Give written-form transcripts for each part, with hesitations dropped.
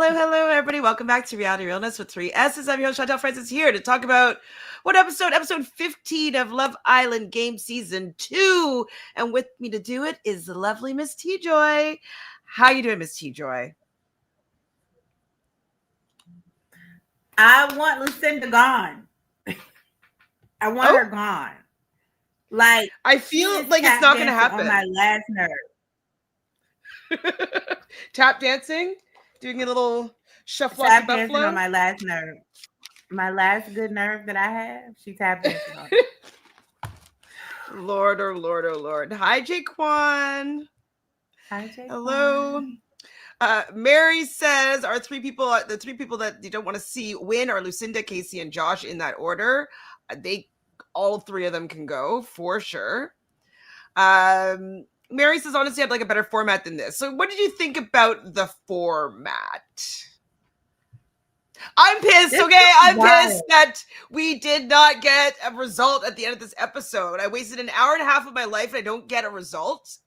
Hello, everybody. Welcome back to Realness with 3 S's. I'm your host, Chantele Francis, here to talk about what episode 15 of Love Island Game Season 2. And with me to do it is the lovely Miss Tjoy. How you doing, Miss Tjoy? I want Lucinda gone. I want her gone. Like, I feel like it's not going to happen. On my last nerve. Tap dancing? Doing a little shuffle tap like dancing on my last nerve. My last good nerve that I have, she tap dancing on it. Lord, oh Lord, oh Lord. Hi, Jaquan. Hi, Jaquan. Hello. Mary says the three people that you don't want to see win are Lucinda, Casey, and Josh in that order. All three of them can go for sure. Mary says, honestly, I'd like a better format than this. So what did you think about the format? I'm pissed, okay? I'm pissed that we did not get a result at the end of this episode. I wasted an hour and a half of my life and I don't get a result.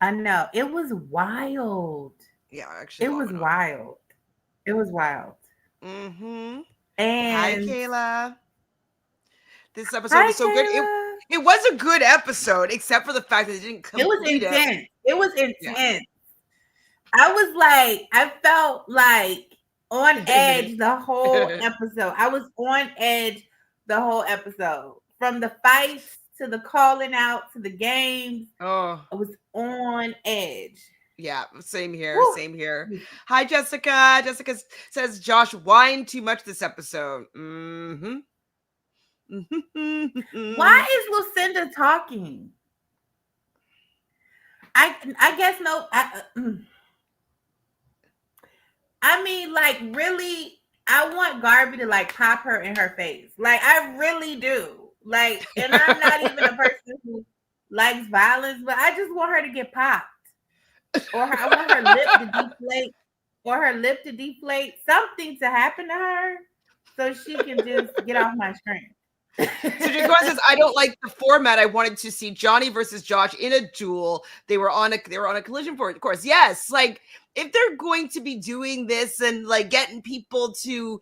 I know. It was wild. Yeah, actually. It was wild. It was wild. Mm-hmm. And hi, Kayla. This episode was so good. It was a good episode, except for the fact that it didn't complete. It was intense. It was intense. Yeah. I felt like on edge the whole episode. I was on edge the whole episode. From the fights to the calling out to the games. Oh, I was on edge. Yeah, same here. Woo. Same here. Hi, Jessica. Jessica says Josh whined too much this episode. Mm-hmm. Why is Lucinda talking? I guess no. I mean, like, really, I want Garby to like pop her in her face. Like, I really do. Like, and I'm not even a person who likes violence, but I just want her to get popped. Or I want her lip to deflate, something to happen to her so she can just get off my screen. So Jaquan says, I don't like the format. I wanted to see Johnny versus Josh in a duel. They were on a collision course. Yes, like if they're going to be doing this and like getting people to,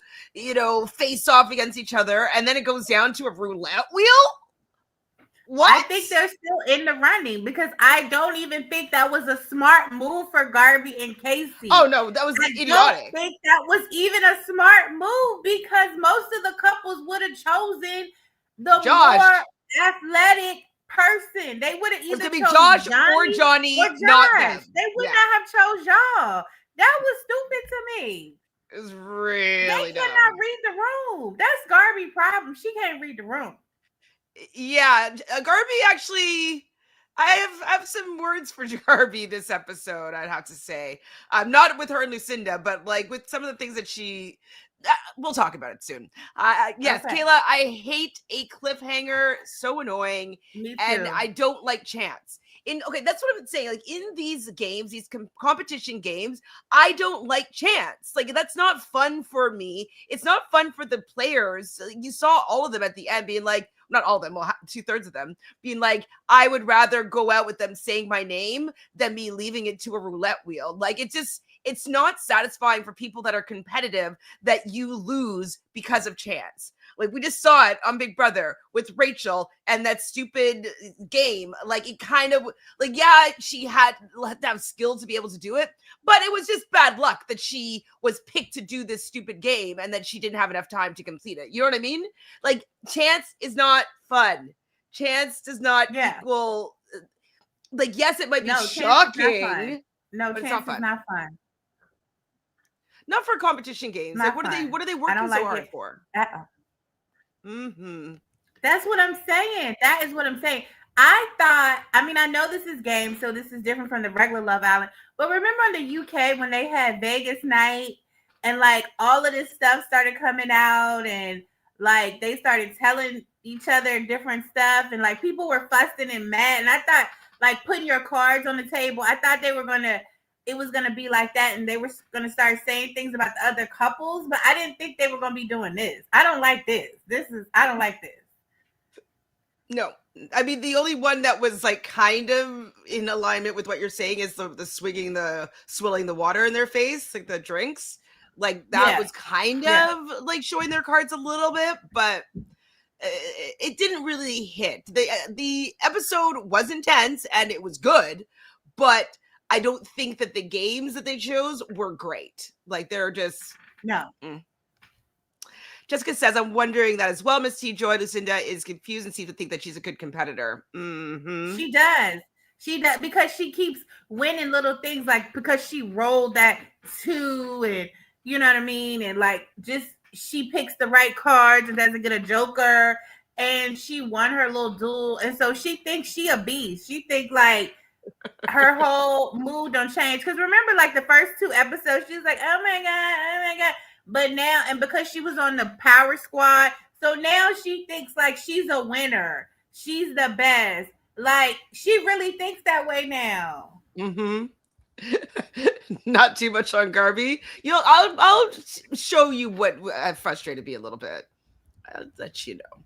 face off against each other, and then it goes down to a roulette wheel. What? I think they're still in the running because I don't even think that was a smart move for Garby and Casey. Oh no, that was idiotic. I don't think that was even a smart move because most of the couples would have chosen the more athletic person. They would have either chosen Josh Johnny or Johnny, not them. They would not have chose y'all. That was stupid to me. It was really They cannot read the room. That's Garby's problem. She can't read the room. Yeah, Garby actually, I have some words for Garby this episode, I'd have to say. Not with her and Lucinda, but like with some of the things that she, we'll talk about it soon. Yes, okay. Kayla, I hate a cliffhanger, so annoying. Me too. And I don't like chance. That's what I'm saying. Like in these games, these competition games, I don't like chance. Like that's not fun for me. It's not fun for the players. You saw all of them at the end being like, not all of them, well, 2/3 of them being like, I would rather go out with them saying my name than me leaving it to a roulette wheel. Like it's not satisfying for people that are competitive that you lose because of chance. Like we just saw it on Big Brother with Rachel and that stupid game. Like it kind of like, yeah, she had to have skill to be able to do it, but it was just bad luck that she was picked to do this stupid game and that she didn't have enough time to complete it. You know what I mean? Like chance is not fun. Chance does not equal. Like, yes, it might be shocking. No, chance is not fun. Not for competition games. Like, what are they working so hard for? Mm-hmm. That's what I'm saying. That is what I'm saying. I know this is game, so this is different from the regular Love Island. But remember in the UK when they had Vegas night and like all of this stuff started coming out and like they started telling each other different stuff and like people were fussing and mad. And I thought like putting your cards on the table, I thought it was going to be like that and they were going to start saying things about the other couples, but I didn't think they were going to be doing this. I don't like this. I don't like this. No, I mean, the only one that was like kind of in alignment with what you're saying is the swilling the water in their face, like the drinks. Like that Yeah. was kind Yeah. of like showing their cards a little bit, but it didn't really hit. The episode was intense and it was good, but I don't think that the games that they chose were great. Like they're just No. Jessica says, I'm wondering that as well. Miss Tjoy, Lucinda is confused and seems to think that she's a good competitor. Mm-hmm. She does. She does, because she keeps winning little things, like because she rolled that 2, and you know what I mean, and like just she picks the right cards and doesn't get a joker, and she won her little duel, and so she thinks she a beast. She think like her whole mood don't change. Because remember, like the first 2 episodes, she was like, oh my god. But now, and because she was on the power squad, so now she thinks like she's a winner. She's the best. Like she really thinks that way now. Mm-hmm. Not too much on Garby. You know, I'll show you what frustrated me a little bit. I'll let you know.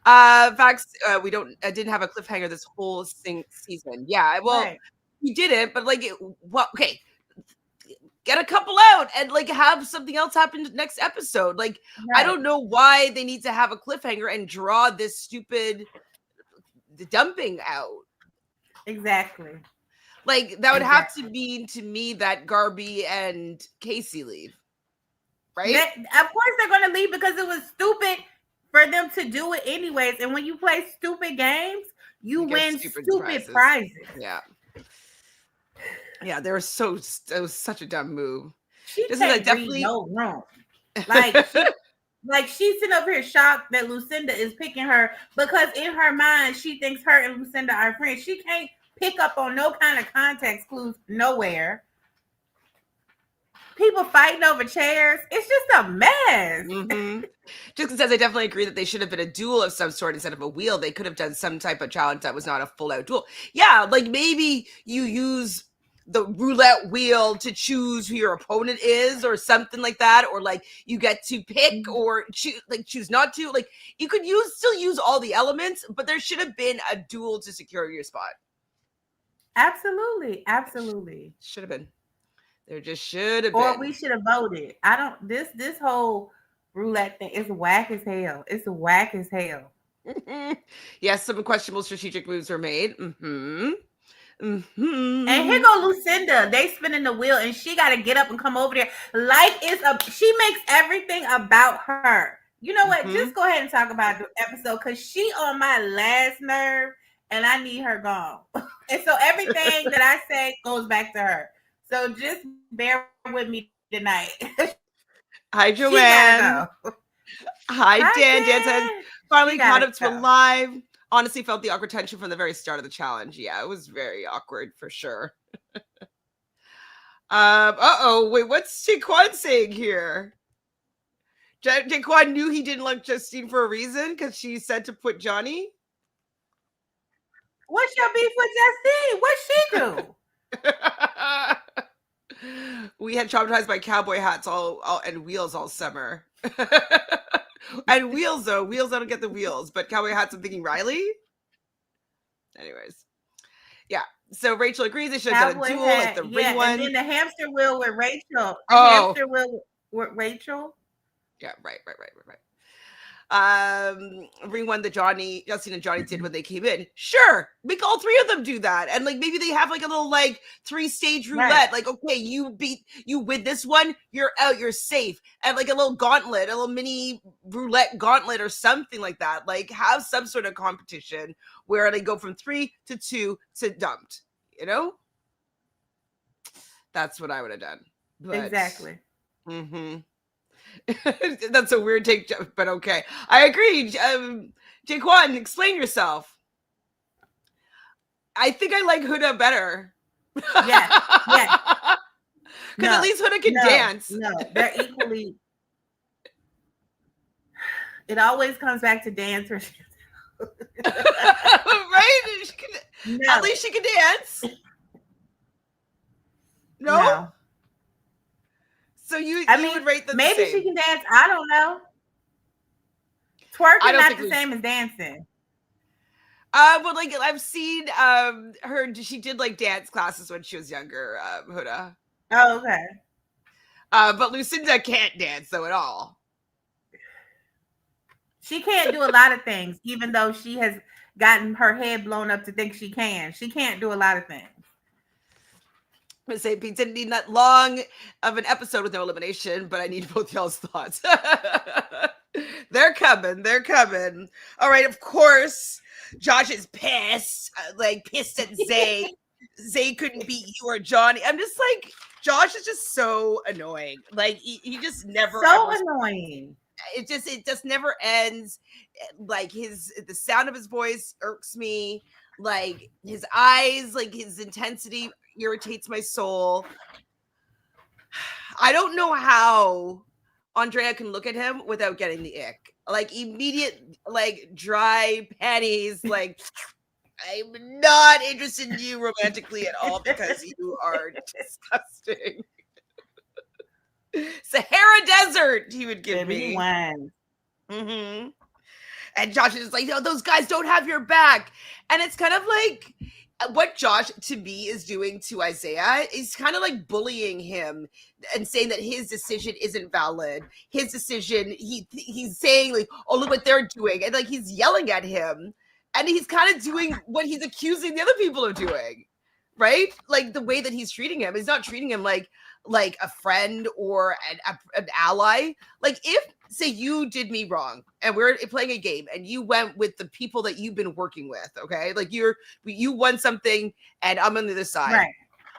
Facts. We didn't have a cliffhanger this whole season. Yeah, well, Right. we didn't, but like, okay, get a couple out and like have something else happen next episode. Like, I don't know why they need to have a cliffhanger and draw this stupid dumping out. Exactly. Like that would have to mean to me that Garby and Casey leave, right? Of course they're going to leave, because it was stupid for them to do it anyways. And when you play stupid games, you win stupid prizes. Yeah, it was such a dumb move. She can't definitely no room. Like she's sitting over here shocked that Lucinda is picking her, because in her mind she thinks her and Lucinda are friends. She can't pick up on no kind of context clues nowhere. People fighting over chairs. It's just a mess. Mm-hmm. Just says, I definitely agree that they should have been a duel of some sort instead of a wheel. They could have done some type of challenge that was not a full out duel. Yeah, like maybe you use the roulette wheel to choose who your opponent is or something like that, or like you get to pick or choose not to. Like you could still use all the elements, but there should have been a duel to secure your spot. Absolutely. Should have been. There just should have been. Or we should have voted. This whole roulette thing is whack as hell. It's whack as hell. Yes, some questionable strategic moves were made. Mm-hmm. And here go Lucinda. They spinning the wheel, and she got to get up and come over there. Like she makes everything about her. You know what? Just go ahead and talk about the episode, because she on my last nerve, and I need her gone. And so everything that I say goes back to her. So just bear with me tonight. Hi, Joanne. Hi, Dan. Dan said, finally caught up to a live. Honestly, felt the awkward tension from the very start of the challenge. Yeah, it was very awkward for sure. Wait, what's Jaquan saying here? Jaquan knew he didn't like Justine for a reason because she said to put Johnny. What's your beef with Justine? What'd she do? We had traumatized by cowboy hats all and wheels all summer. And wheels, I don't get the wheels, but cowboy hats, I'm thinking Riley. Anyways, yeah. So Rachel agrees they should have done a duel, like the ring one. And then the hamster wheel with Rachel. Hamster wheel with Rachel. Yeah, right. Ring one that Justine and Johnny did when they came in. Sure, make all 3 of them do that, and like maybe they have like a little like 3-stage roulette. Right. Like, okay, you win this one, you're out, you're safe, and like a little gauntlet, a little mini roulette gauntlet or something like that. Like have some sort of competition where they go from 3 to 2 to dumped. You know, that's what I would have done. But, exactly. Mm-hmm. That's a weird take, but okay. I agree. Jaquan, explain yourself. I think I like Huda better. Yeah. Because at least Huda can dance. No, they're equally. It always comes back to dance. Right? At least she can dance. No? So you would rate them maybe the same. She can dance. I don't know. Twerking not the same as dancing. But like I've seen her. She did like dance classes when she was younger. Huda. Oh, okay. But Lucinda can't dance though at all. She can't do a lot of things, even though she has gotten her head blown up to think she can. She can't do a lot of things. I'm gonna say Pete didn't need that long of an episode with no elimination, but I need both y'all's thoughts. They're coming. They're coming. All right, of course, Josh is pissed, pissed at Zay. Zay couldn't beat you or Johnny. I'm just like, Josh is just so annoying. Like he just never annoying. It just never ends. Like the sound of his voice irks me. Like his eyes, like his intensity irritates my soul. I don't know how Andrea can look at him without getting the ick. Like immediate, like dry panties, like I'm not interested in you romantically at all because you are disgusting. Sahara Desert, he would give me. Mm-hmm. And Josh is like, no, those guys don't have your back. And it's kind of like what Josh, to me, is doing to Isaiah is kind of like bullying him and saying that his decision isn't valid. His decision, he's saying like, oh, look what they're doing. And like, he's yelling at him. And he's kind of doing what he's accusing the other people of doing, right? Like the way that he's treating him. He's not treating him like a friend or an ally. Like if, say you did me wrong and we're playing a game and you went with the people that you've been working with, okay? Like you won something and I'm on the other side. Right.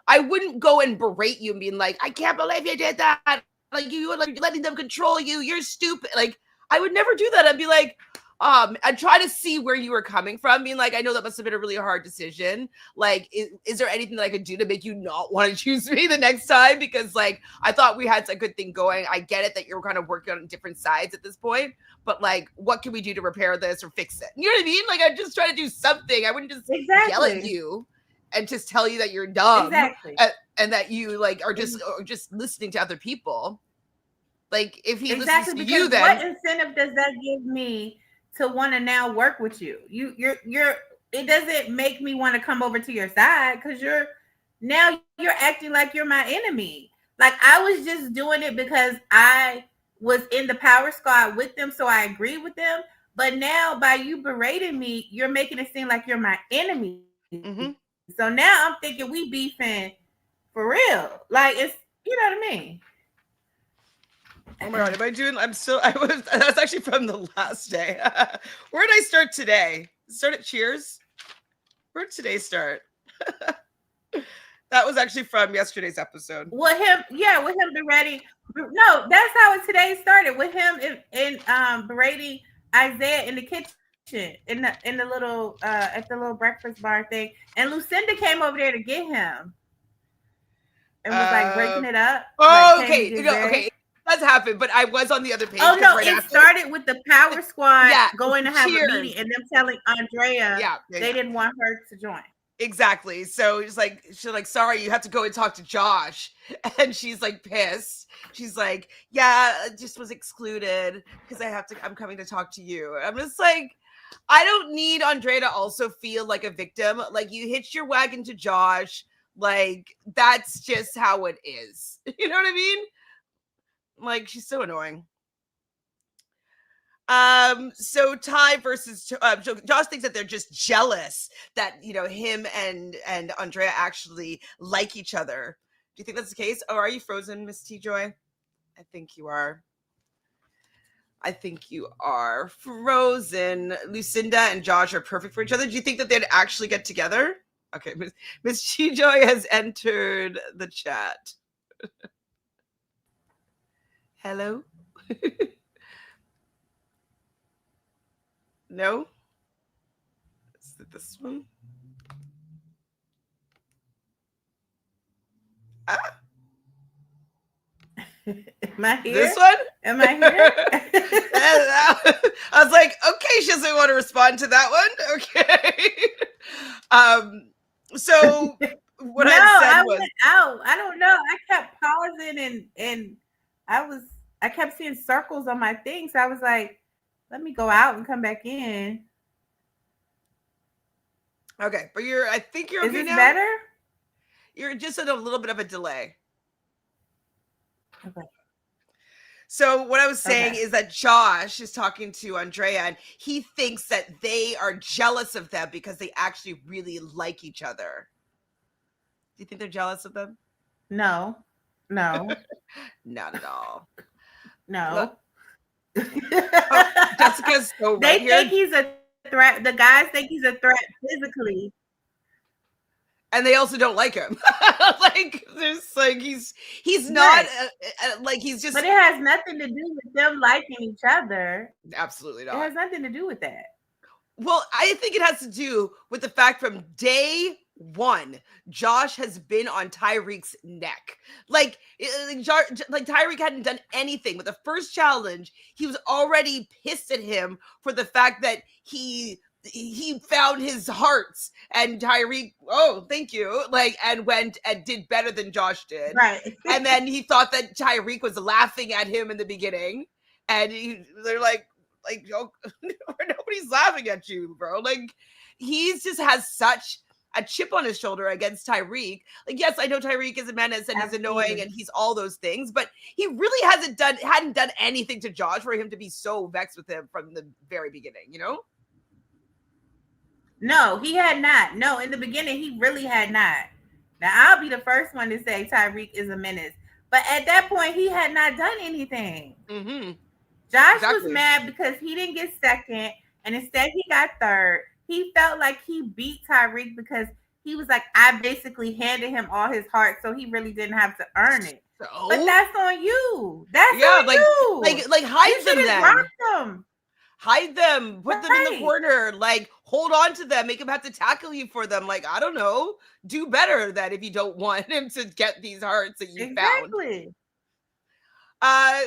I wouldn't go and berate you and being like, I can't believe you did that. Like you were like letting them control you. You're stupid. Like I would never do that. I'd be like, I'd try to see where you were coming from, being like, I know that must have been a really hard decision. Like, is there anything that I could do to make you not want to choose me the next time? Because like, I thought we had a good thing going. I get it that you're kind of working on different sides at this point, but like, what can we do to repair this or fix it? You know what I mean? Like, I'd just try to do something. I wouldn't just yell at you and just tell you that you're dumb and that you like are just listening to other people. Like, if he listens to you, then what incentive does that give me to want to now work with you? You're it doesn't make me want to come over to your side because you're acting like you're my enemy. Like I was just doing it because I was in the power squad with them, so I agree with them. But now by you berating me, you're making it seem like you're my enemy. Mm-hmm. So now I'm thinking we beefing for real. Like it's, you know what I mean? Oh my God, am I doing? That's actually from the last day. Where did I start today? Start at Cheers? Where did today start? That was actually from yesterday's episode. With him berating. No, that's how it today started. With him in berating Isaiah in the kitchen, in the little at the little breakfast bar thing. And Lucinda came over there to get him. And was like breaking it up. Oh, like, okay. Okay. Does happen, but I was on the other page. Oh no, it started with the power squad going to have a meeting and them telling Andrea they didn't want her to join. Exactly. So she's like, sorry, you have to go and talk to Josh. And she's like pissed. She's like, yeah, I just was excluded because I'm coming to talk to you. I'm just like, I don't need Andrea to also feel like a victim. Like you hitched your wagon to Josh. Like that's just how it is. You know what I mean? Like she's so annoying. So Ty versus Josh thinks that they're just jealous that him and Andrea actually like each other. Do you think that's the case? Oh, are you frozen, Miss Tjoy? I think you are. Frozen. Lucinda and Josh are perfect for each other. Do you think that they'd actually get together? Okay, Miss Tjoy has entered the chat. Hello? No? Is it this one? Am I here? This one? Am I here? I was like, okay, she doesn't want to respond to that one. Okay. So what I said was, went out. I don't know. I kept pausing and I kept seeing circles on my thing. So I was like, let me go out and come back in. Okay, but I think you're okay now. Is this better? You're just at a little bit of a delay. Okay. So what I was saying Okay. is that Josh is talking to Andrea and he thinks that they are jealous of them because they actually really like each other. Do you think they're jealous of them? No. No. Not at all. No. Oh, Jessica's so right They think here. he's a threat. The guys think he's a threat physically. And they also don't like him. Like there's like he's not Right. like he's just But it has nothing to do with them liking each other. absolutely It not. has nothing to do with that. Well, I think it has to do with the fact from day one, Josh has been on Tyreek's neck. Like, like Tyreek hadn't done anything. With the first challenge, he was already pissed at him for the fact that he found his hearts and Tyreek, oh, thank you, like, and went and did better than Josh did. Right. And then he thought that Tyreek was laughing at him in the beginning. And they're like, oh, nobody's laughing at you, bro. Like, he's just has such a chip on his shoulder against Tyreek. Like, yes, I know Tyreek is a menace and he's annoying and he's all those things, but he really hadn't done anything to Josh for him to be so vexed with him from the very beginning, you know? No, he had not. No, in the beginning, he really had not. Now, I'll be the first one to say Tyreek is a menace. But at that point, he had not done anything. Mm-hmm. Josh was mad because he didn't get second, and instead he got third. He felt like he beat Tyreek because he was like, I basically handed him all his heart, so he really didn't have to earn it. So? But that's on you. That's on you. Like hide them then. Them. Hide them, put them in the corner, like hold on to them, make him have to tackle you for them. Like, I don't know, do better that if you don't want him to get these hearts that you found.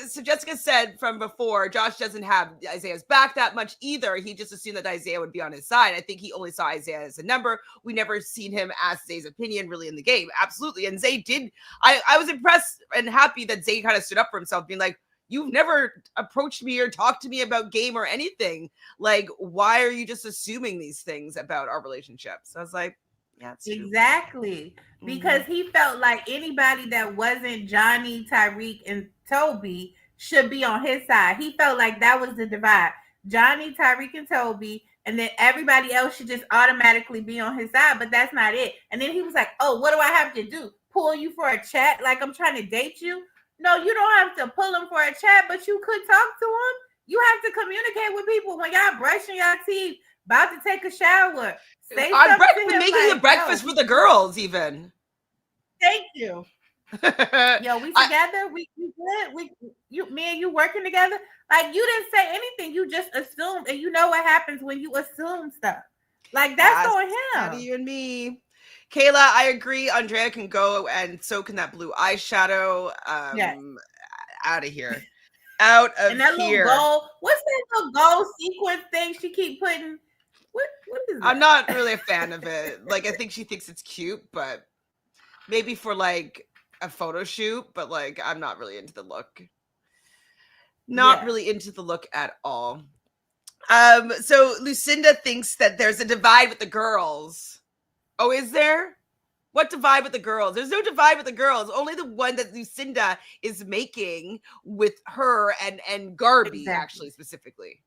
So Jessica said from before, Josh doesn't have Isaiah's back that much either. He just assumed that Isaiah would be on his side. I think he only saw Isaiah as a number. We never seen him ask Zay's opinion really in the game. Absolutely. And Zay did. I was impressed and happy that Zay kind of stood up for himself, being like, you've never approached me or talked to me about game or anything. Like, why are you just assuming these things about our relationship? So I was like, yeah, exactly. Because he felt like anybody that wasn't Johnny, Tyreek, and Toby should be on his side. He felt like that was the divide. Johnny, Tyreek, and Toby, and then everybody else should just automatically be on his side, but that's not it. And then he was like, oh, what do I have to do? Pull you for a chat like I'm trying to date you? No, you don't have to pull him for a chat, but you could talk to him. You have to communicate with people when y'all brushing your teeth, about to take a shower. Say something to him, making like, a breakfast for the girls, even. Thank you. Yo, we together? We good? Me and you working together? Like, you didn't say anything. You just assumed, and you know what happens when you assume stuff. Like, that's on him. Not you and me. Kayla, I agree. Andrea can go, and so can that blue eyeshadow. Yes. Out of here. Out of and that here. Little gold, what's that little gold sequence thing she keep putting? What is that? I'm not really a fan of it. Like, I think she thinks it's cute, but maybe for like a photo shoot, but like I'm not really into the look. Not really into the look at all. So Lucinda thinks that there's a divide with the girls. Oh, is there? What divide with the girls? There's no divide with the girls. Only the one that Lucinda is making with her and Garby, actually, specifically.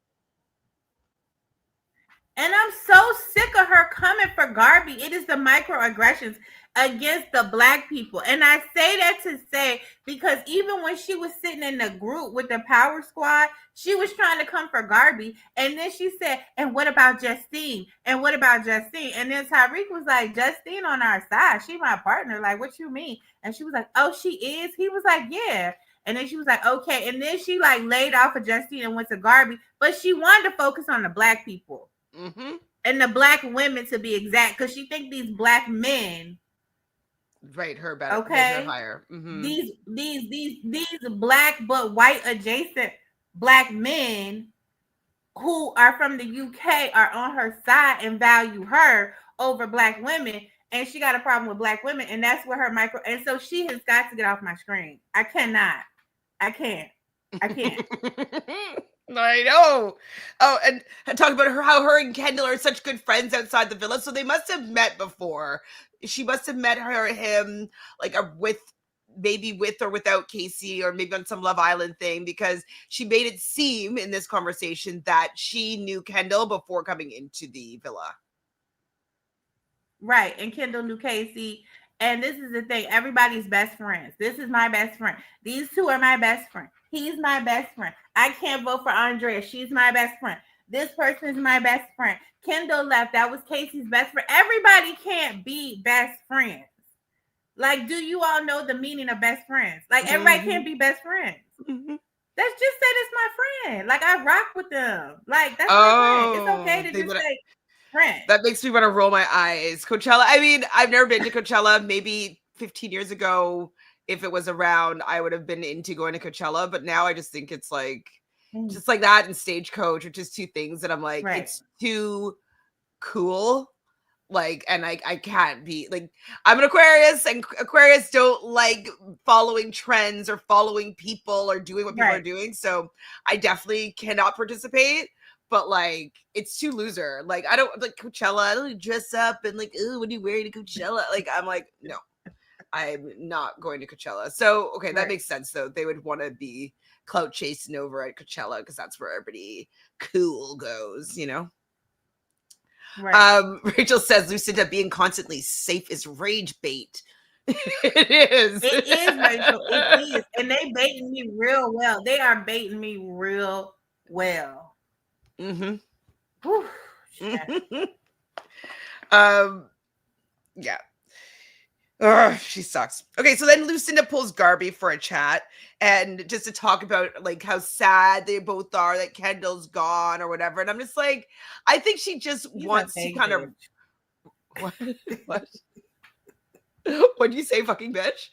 And I'm so sick of her coming for Garby. It is the microaggressions against the Black people. And I say that to say, because even when she was sitting in the group with the Power Squad, she was trying to come for Garby. And then she said, and what about Justine? And what about Justine? And then Tyreek was like, Justine on our side. She my partner. Like, what you mean? And she was like, oh, she is? He was like, yeah. And then she was like, okay. And then she like laid off of Justine and went to Garby. But she wanted to focus on the Black people. Mm-hmm. And the Black women, to be exact, because she think these Black men rate her better, okay, higher. Mm-hmm. These Black but white adjacent Black men who are from the UK are on her side and value her over Black women, and she got a problem with Black women, and that's where her micro. And so she has got to get off my screen. I can't. I know. Oh, and talk about how her and Kendall are such good friends outside the villa. So they must have met before. She must have met him like with maybe with or without Casey, or maybe on some Love Island thing, because she made it seem in this conversation that she knew Kendall before coming into the villa. Right. And Kendall knew Casey. And this is the thing. Everybody's best friends. This is my best friend. These two are my best friend. He's my best friend. I can't vote for Andrea. She's my best friend. This person is my best friend. Kendall left. That was Casey's best friend. Everybody can't be best friends. Like, do you all know the meaning of best friends? Like, everybody can't be best friends. Let's just say that's my friend. Like, I rock with them. Like, that's my friend. It's okay to just say friend. That makes me want to roll my eyes. Coachella. I mean, I've never been to Coachella. Maybe 15 years ago, if it was around, I would have been into going to Coachella. But now I just think it's like, just like that and Stagecoach, which is two things that I'm like, it's too cool. Like, and I can't be like, I'm an Aquarius, and Aquarius don't like following trends or following people or doing what people are doing. So I definitely cannot participate. But like, it's too loser. Like, I don't like Coachella. I don't dress up and like, oh, what are you wearing to Coachella? Like, I'm like, no, I'm not going to Coachella. So okay, that makes sense though. They would want to be clout chasing over at Coachella because that's where everybody cool goes, you know. Rachel says Lucinda being constantly safe is rage bait. It is. It is, Rachel. It is. And they baiting me real well. They are baiting me real well. Whew, yeah. Ugh, she sucks. Okay, so then Lucinda pulls Garby for a chat, and just to talk about like how sad they both are that Kendall's gone or whatever. And I'm just like, I think she just wants to kind of what? What do you say, fucking bitch?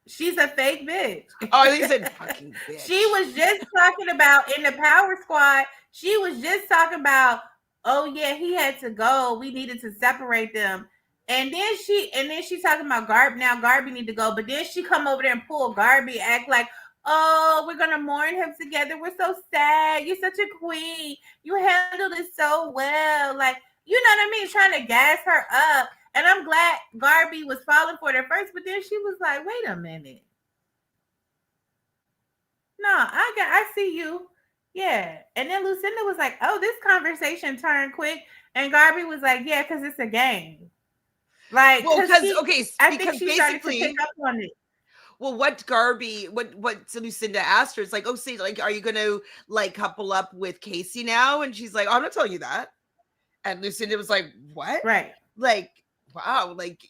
She's a fake bitch. Oh, they said fucking bitch. She was just talking about in the Power Squad. She was just talking about, oh yeah, he had to go. We needed to separate them. And then she's talking about Garby. Now Garby need to go, but then she come over there and pull Garby, act like, oh, we're gonna mourn him together. We're so sad. You're such a queen. You handled it so well. Like, you know what I mean? Trying to gas her up. And I'm glad Garby was falling for it at first, but then she was like, wait a minute. No, I see you. Yeah. And then Lucinda was like, oh, this conversation turned quick. And Garby was like, yeah, because it's a game. Like, well, because I think she started to pick up on it. Well, what Lucinda asked her is like, oh, see, like, are you gonna like couple up with Casey now? And she's like, oh, I'm not telling you that. And Lucinda was like, what? Right. Like, wow. Like,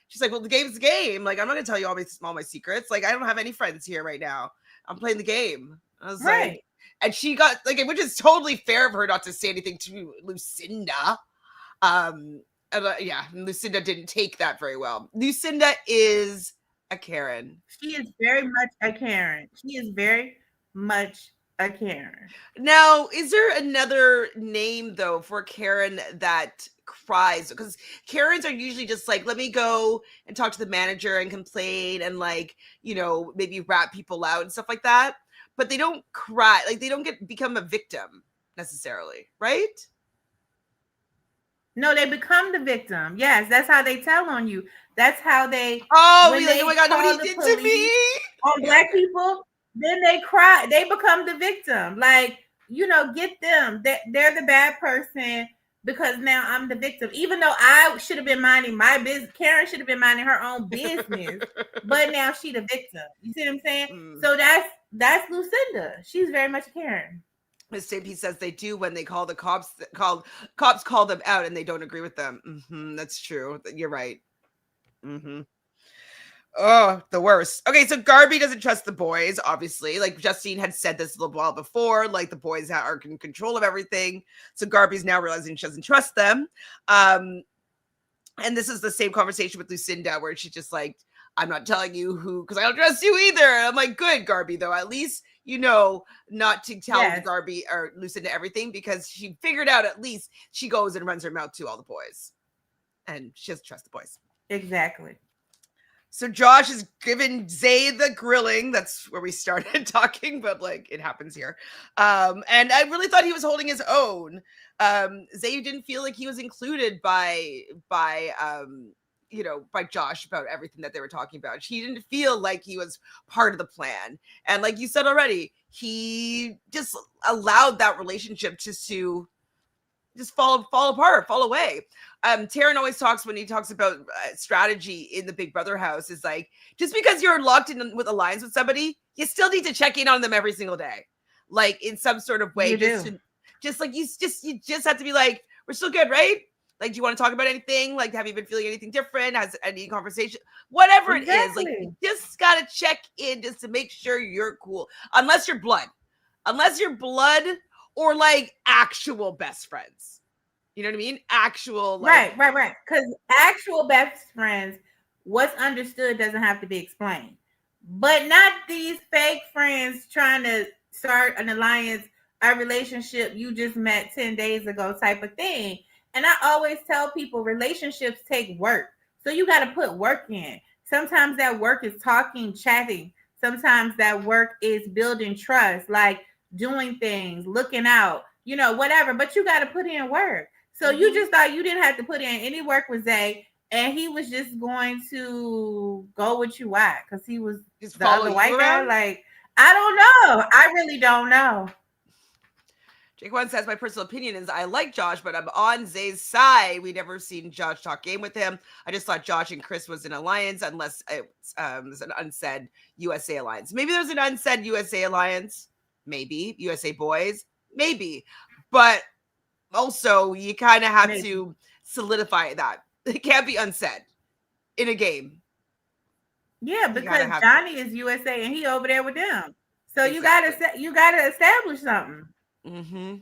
she's like, well, the game's the game. Like, I'm not gonna tell you all my secrets. Like, I don't have any friends here right now. I'm playing the game. I was like, and she got like, which is totally fair of her not to say anything to Lucinda. Yeah, Lucinda didn't take that very well. Lucinda is a Karen. She is very much a Karen. She is very much a Karen. Now, is there another name though for Karen that cries? Because Karens are usually just like, let me go and talk to the manager and complain and like, you know, maybe rat people out and stuff like that. But they don't cry. Like, they don't become a victim necessarily, right? No, they become the victim. Yes, that's how they tell on you. That's how they. Oh, oh my God, know what he did to me on Black people. Then they cry. They become the victim. Like, you know, get them. They're the bad person because now I'm the victim. Even though I should have been minding my business, Karen should have been minding her own business, but now she the victim. You see what I'm saying? So that's Lucinda. She's very much a Karen. Miss Tjoy says they do when they call the cops. Cops call them out and they don't agree with them. That's true. You're right. Oh, the worst. Okay, so Garby doesn't trust the boys, obviously. Like, Justine had said this a little while before, like, the boys are in control of everything. So Garby's now realizing she doesn't trust them. And this is the same conversation with Lucinda, where she's just like, I'm not telling you who, because I don't trust you either. And I'm like, good, Garby, though. At least you know not to tell Garby or Lucinda everything, because she figured out at least she goes and runs her mouth to all the boys. And she doesn't trust the boys. Exactly. So Josh is giving Zay the grilling. That's where we started talking, but like, it happens here. And I really thought he was holding his own. Zay didn't feel like he was included by by Josh about everything that they were talking about. He didn't feel like he was part of the plan. And like you said already, he just allowed that relationship to just fall apart, fall away. Taryn always talks, when he talks about strategy in the Big Brother house, is like, just because you're locked in with alliance with somebody, you still need to check in on them every single day, like in some sort of way. You just do. to, just like you just have to be like, we're still good, right? Like, do you want to talk about anything? Like, have you been feeling anything different? Has any conversation? Whatever it is, like, you just gotta check in just to make sure you're cool. Unless you're blood, or like actual best friends. You know what I mean? Actual, like, right. Because actual best friends, what's understood doesn't have to be explained. But not these fake friends trying to start an alliance, a relationship you just met 10 days ago type of thing. And I always tell people relationships take work. So you got to put work in. Sometimes that work is talking, chatting. Sometimes that work is building trust, like doing things, looking out, whatever. But you got to put in work. So you just thought you didn't have to put in any work with Zay, and he was just going to go with you. Why? Because he was just the other white guy? Like, I don't know. I really don't know. Jake One says, my personal opinion is I like Josh, but I'm on Zay's side. We never seen Josh talk game with him. I just thought Josh and Chris was an alliance, unless it was an unsaid USA alliance. Maybe there's an unsaid USA alliance. Maybe. USA boys. Maybe. But also, you kind of have to solidify that. It can't be unsaid in a game. Yeah, because Johnny is USA and he over there with them. So exactly. you gotta establish something. Mm-hmm.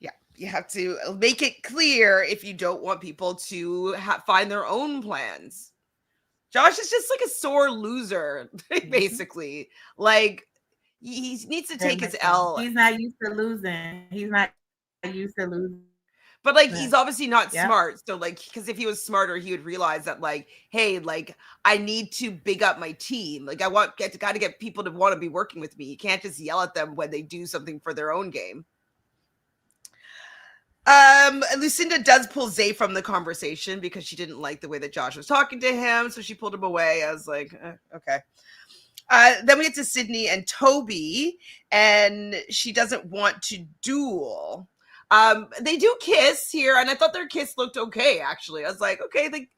Yeah, you have to make it clear if you don't want people to find their own plans. Josh is just like a sore loser, basically. Like, he needs to take his L. He's not used to losing. But like, he's obviously not smart. So like, because if he was smarter, he would realize that, like, hey, like, I need to big up my team. Like, got to get people to want to be working with me. You can't just yell at them when they do something for their own game. Lucinda does pull Zay from the conversation because she didn't like the way that Josh was talking to him. So she pulled him away. I was like, okay. Then we get to Sydney and Toby, and she doesn't want to duel. They do kiss here, and I thought their kiss looked okay, actually. I was like, okay, like,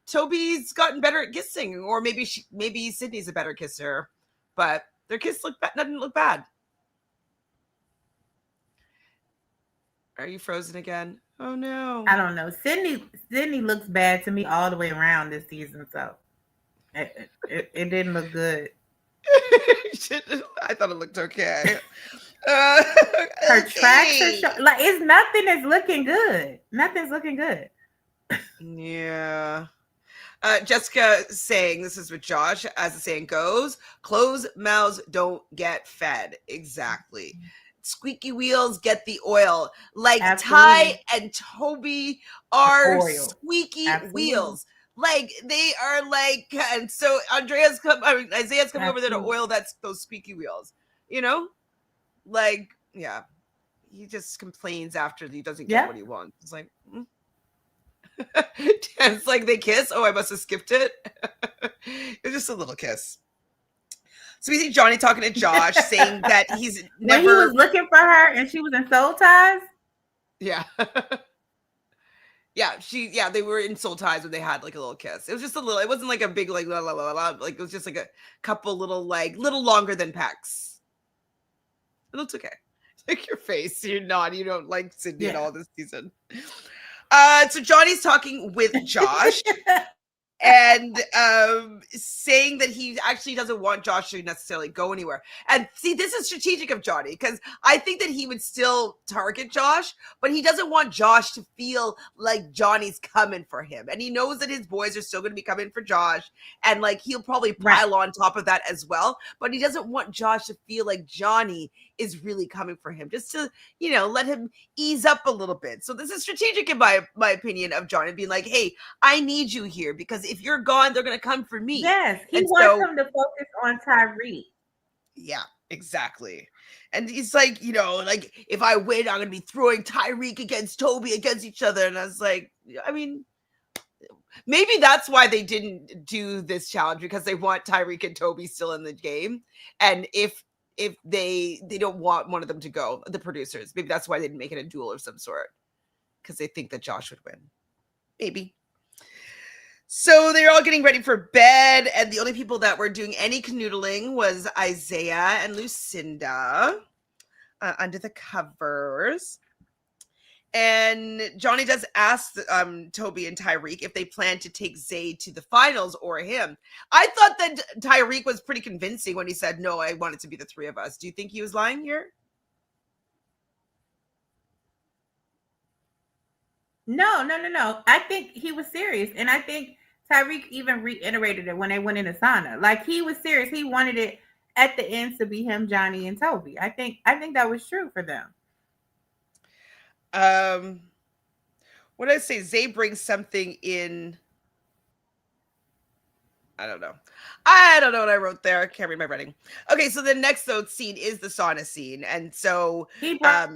Toby's gotten better at kissing, or maybe Sydney's a better kisser, but their kiss didn't look bad. Are you frozen again? Oh no. I don't know. Sydney looks bad to me all the way around this season, so it didn't look good. I thought it looked okay. Her tracks are like, it's nothing is looking good. Nothing's looking good. Yeah. Jessica saying, this is with Josh, as the saying goes, closed mouths don't get fed. Exactly. Squeaky wheels get the oil. Like, Ty and Toby are squeaky wheels. Like, they are like, and so Isaiah's coming over there to oil those squeaky wheels. Like, yeah, he just complains after he doesn't get what he wants. It's like, it's like they kiss. Oh, I must have skipped it. It's just a little kiss. So we see Johnny talking to Josh, saying that he's never. When he was looking for her and she was in soul ties. Yeah. Yeah, they were in soul ties when they had like a little kiss. It was just a little. It wasn't like a big like la la la la. Like, it was just like a couple little longer than pecks. It looks okay. Like your face, you're not. You don't like Sydney at all this season. So Johnny's talking with Josh. And saying that he actually doesn't want Josh to necessarily go anywhere. And see, this is strategic of Johnny, because I think that he would still target Josh, but he doesn't want Josh to feel like Johnny's coming for him. And he knows that his boys are still going to be coming for Josh, and like, he'll probably pile on top of that as well. But he doesn't want Josh to feel like Johnny is really coming for him, just to, let him ease up a little bit. So this is strategic, in my opinion, of Johnny being like, hey, I need you here, because if you're gone, they're going to come for me. Yes, he wants him to focus on Tyreek. Yeah, exactly. And he's like, like, if I win, I'm going to be throwing Tyreek against Toby against each other. And I was like, I mean, Maybe that's why they didn't do this challenge, because they want Tyreek and Toby still in the game. And if they don't want one of them to go, the producers, maybe that's why they didn't make it a duel of some sort, because they think that Josh would win. Maybe. So they're all getting ready for bed, and the only people that were doing any canoodling was Isaiah and Lucinda under the covers. And Johnny does ask Toby and Tyreek if they plan to take Zay to the finals or him. I thought that Tyreek was pretty convincing when he said, no, I want it to be the three of us. Do you think he was lying here? No. I think he was serious. And I think Tyreek even reiterated it when they went in the sauna. Like, he was serious. He wanted it at the end to be him, Johnny, and Toby. I think that was true for them. What did I say? Zay brings something in. I don't know what I wrote there. I can't read my writing. Okay, so the next scene is the sauna scene. And so he brought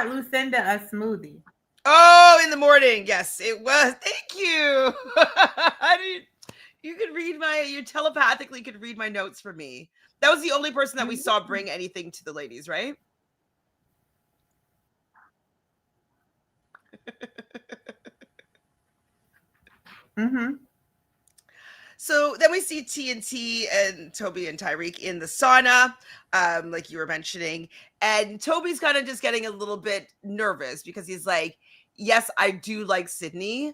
Lucinda a smoothie. Oh, in the morning. Yes, it was. Thank you. You could read you telepathically could read my notes for me. That was the only person that we saw bring anything to the ladies, right? So then we see TNT and Toby and Tyreek in the sauna, like you were mentioning. And Toby's kind of just getting a little bit nervous because he's like, yes, I do like Sydney,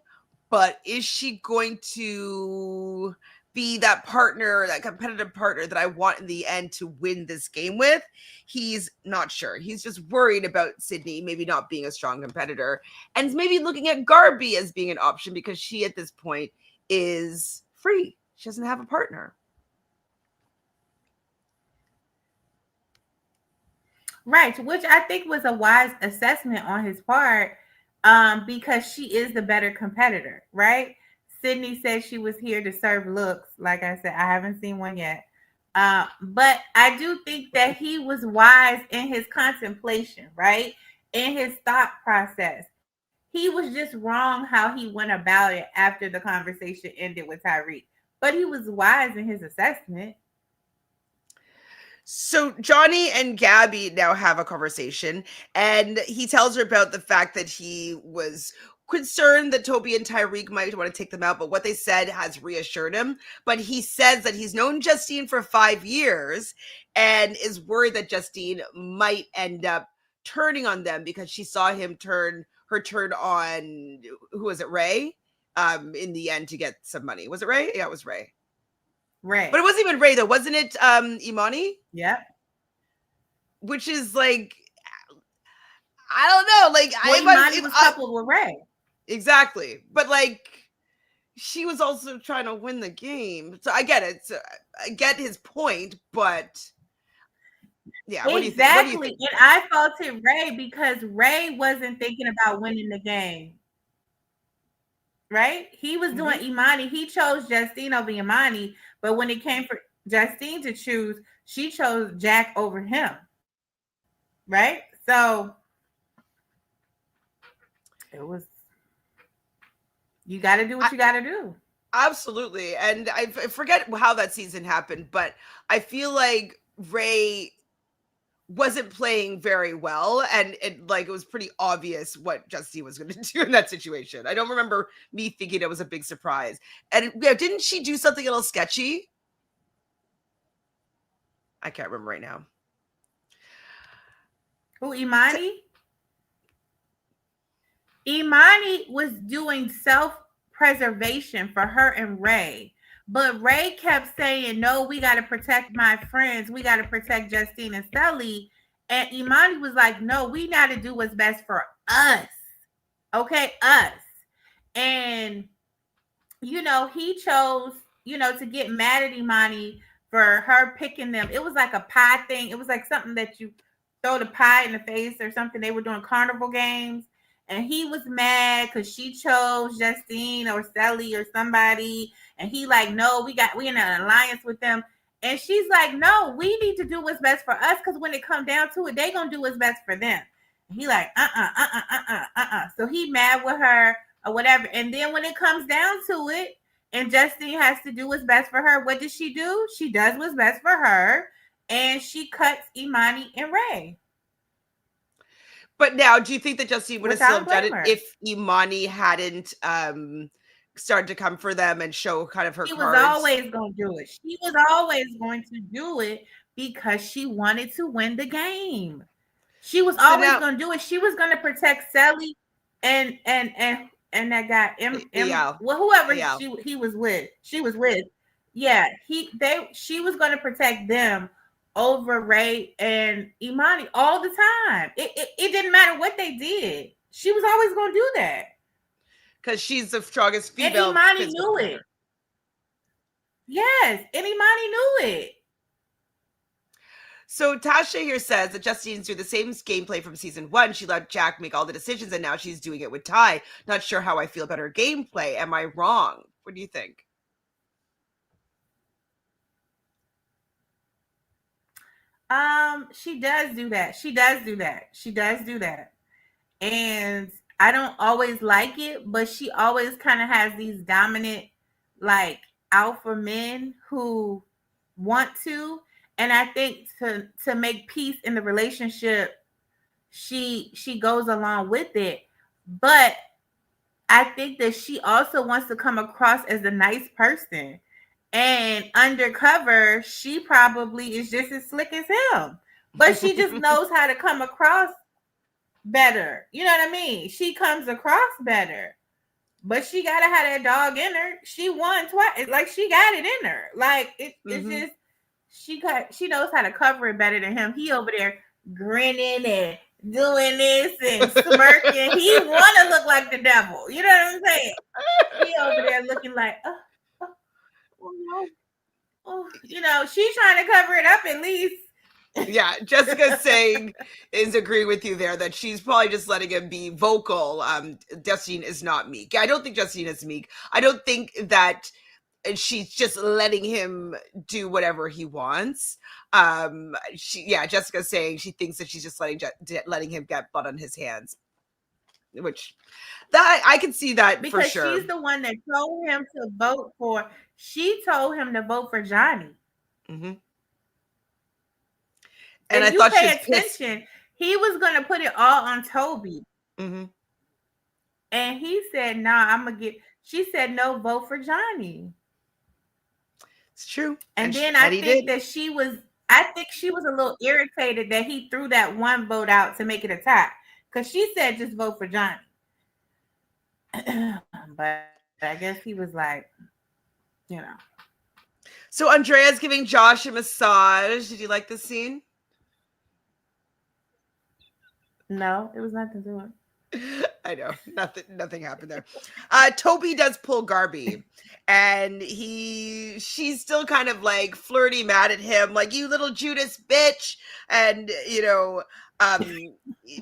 but is she going to be that partner, that competitive partner that I want in the end to win this game with? He's not sure. He's just worried about Sydney maybe not being a strong competitor, and maybe looking at Garby as being an option because she at this point is free. She doesn't have a partner. Right, which I think was a wise assessment on his part, because she is the better competitor, right? Sydney said she was here to serve looks. Like I said, I haven't seen one yet. But I do think that he was wise in his contemplation, right? In his thought process. He was just wrong how he went about it after the conversation ended with Tyreek. But he was wise in his assessment. So Johnny and Gabby now have a conversation, and he tells her about the fact that he was concerned that Toby and Tyreek might want to take them out, but what they said has reassured him. But he says that he's known Justine for 5 years and is worried that Justine might end up turning on them because she saw him turn on, who was it, Ray? In the end to get some money. Was it Ray? Yeah, it was Ray. Ray. But it wasn't even Ray though. Wasn't it Imani? Yeah. Which is like, I don't know. Like, Imani was coupled with Ray. Exactly. But like, she was also trying to win the game. So I get it. So I get his point, but yeah. Exactly. And I faulted Ray because Ray wasn't thinking about winning the game. Right? He was doing Imani. He chose Justine over Imani, but when it came for Justine to choose, she chose Jack over him. Right? So it was, you got to do what you got to do. Absolutely. And I forget how that season happened, but I feel like Ray wasn't playing very well, and it was pretty obvious what Justine was going to do in that situation. I don't remember me thinking it was a big surprise. And yeah, didn't she do something a little sketchy? I can't remember right now. Who, Imani? Imani was doing self-preservation for her and Ray. But Ray kept saying, no, we got to protect my friends. We got to protect Justine and Sally. And Imani was like, no, we got to do what's best for us. Okay, us. And, he chose, to get mad at Imani for her picking them. It was like a pie thing. It was like something that you throw the pie in the face or something. They were doing carnival games. And he was mad because she chose Justine or Sally or somebody. And he like, no, we in an alliance with them. And she's like, no, we need to do what's best for us, because when it comes down to it, they gonna do what's best for them. And he like, So he mad with her or whatever. And then when it comes down to it, and Justine has to do what's best for her, what does she do? She does what's best for her, and she cuts Imani and Ray. But now, do you think that Justine would have Which I still don't done blame it her. if Imani hadn't started to come for them and show kind of her She was cards? always going to do it. She was always going to do it because she wanted to win the game. She was always going to do it. She was going to protect Sally and that guy whoever he was with. She was with. Yeah, she was going to protect them over Ray and Imani all the time. It didn't matter what they did. She was always going to do that. Because she's the strongest female. And Imani knew it. Yes, and Imani knew it. So Tasha here says that Justine's doing the same gameplay from season 1. She let Jack make all the decisions, and now she's doing it with Ty. Not sure how I feel about her gameplay. Am I wrong? What do you think? She does do that. She does do that. And I don't always like it, but she always kind of has these dominant, like, alpha men who want to. And I think to make peace in the relationship, she goes along with it. But I think that she also wants to come across as a nice person. And undercover, she probably is just as slick as him. But she just knows how to come across better. You know what I mean? She comes across better. But she gotta have that dog in her. She won twice. Like, she got it in her. Like, it's just she knows how to cover it better than him. He over there grinning and doing this and smirking. He wanna look like the devil. You know what I'm saying? He over there looking like, you know, she's trying to cover it up at least. Yeah, Jessica's saying is agreeing with you there that she's probably just letting him be vocal. Justine is not meek. I don't think Justine is meek. I don't think that she's just letting him do whatever he wants. Jessica's saying she thinks that she's just letting him get blood on his hands. Which that I can see that because for sure. She's the one that told him to vote for. She told him to vote for Johnny. Mm-hmm. And I thought pay attention, he was going to put it all on Toby. Mm-hmm. And he said, "Nah, I'm going to get." She said, "No, vote for Johnny." It's true. And then I think that she was a little irritated that he threw that one vote out to make it a tie. Because she said, just vote for Johnny. But I guess he was like, you know. So Andrea's giving Josh a massage. Did you like this scene? No, it was nothing to it. I know. Nothing happened there. Toby does pull Garby, and she's still kind of like flirty mad at him, like, you little Judas bitch. And, you know,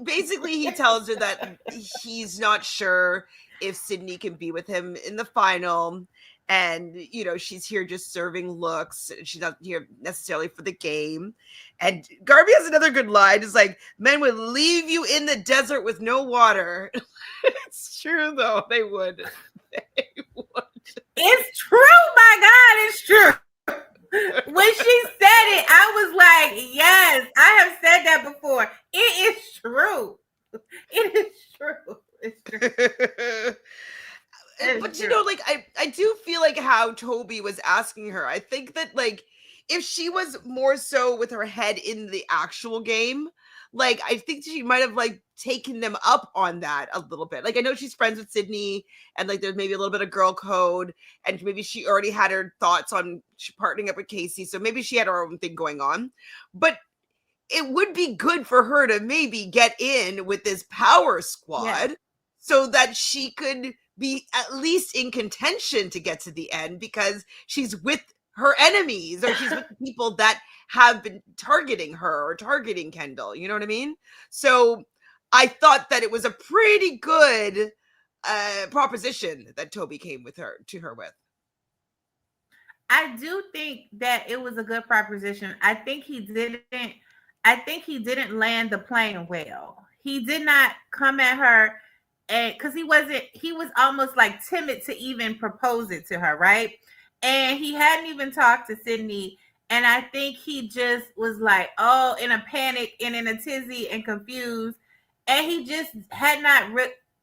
basically he tells her that he's not sure if Sydney can be with him in the final. And, you know, she's here just serving looks. She's not here necessarily for the game. And Garby has another good line. It's like, men would leave you in the desert with no water. It's true, though. They would. It's true, my God. It's true. When she said it, I was like, yes, I have said that before. It is true. It is true. It's true. But you know, like, I do feel like how Toby was asking her, I think that, like, if she was more so with her head in the actual game, like, I think she might have, like, taken them up on that a little bit. Like, I know she's friends with Sydney, and, like, there's maybe a little bit of girl code, and maybe she already had her thoughts on partnering up with Casey, so maybe she had her own thing going on. But it would be good for her to maybe get in with this power squad so that she could be at least in contention to get to the end, because she's with her enemies, or she's with people that have been targeting her or targeting Kendall. You know what I mean? So I thought that it was a pretty good proposition that Toby came to her with. I do think that it was a good proposition. I think he didn't land the plane well. He did not come at her and because he was almost like timid to even propose it to her, right? And he hadn't even talked to Sydney. And I think he just was like, oh, in a panic and in a tizzy and confused. And he just had not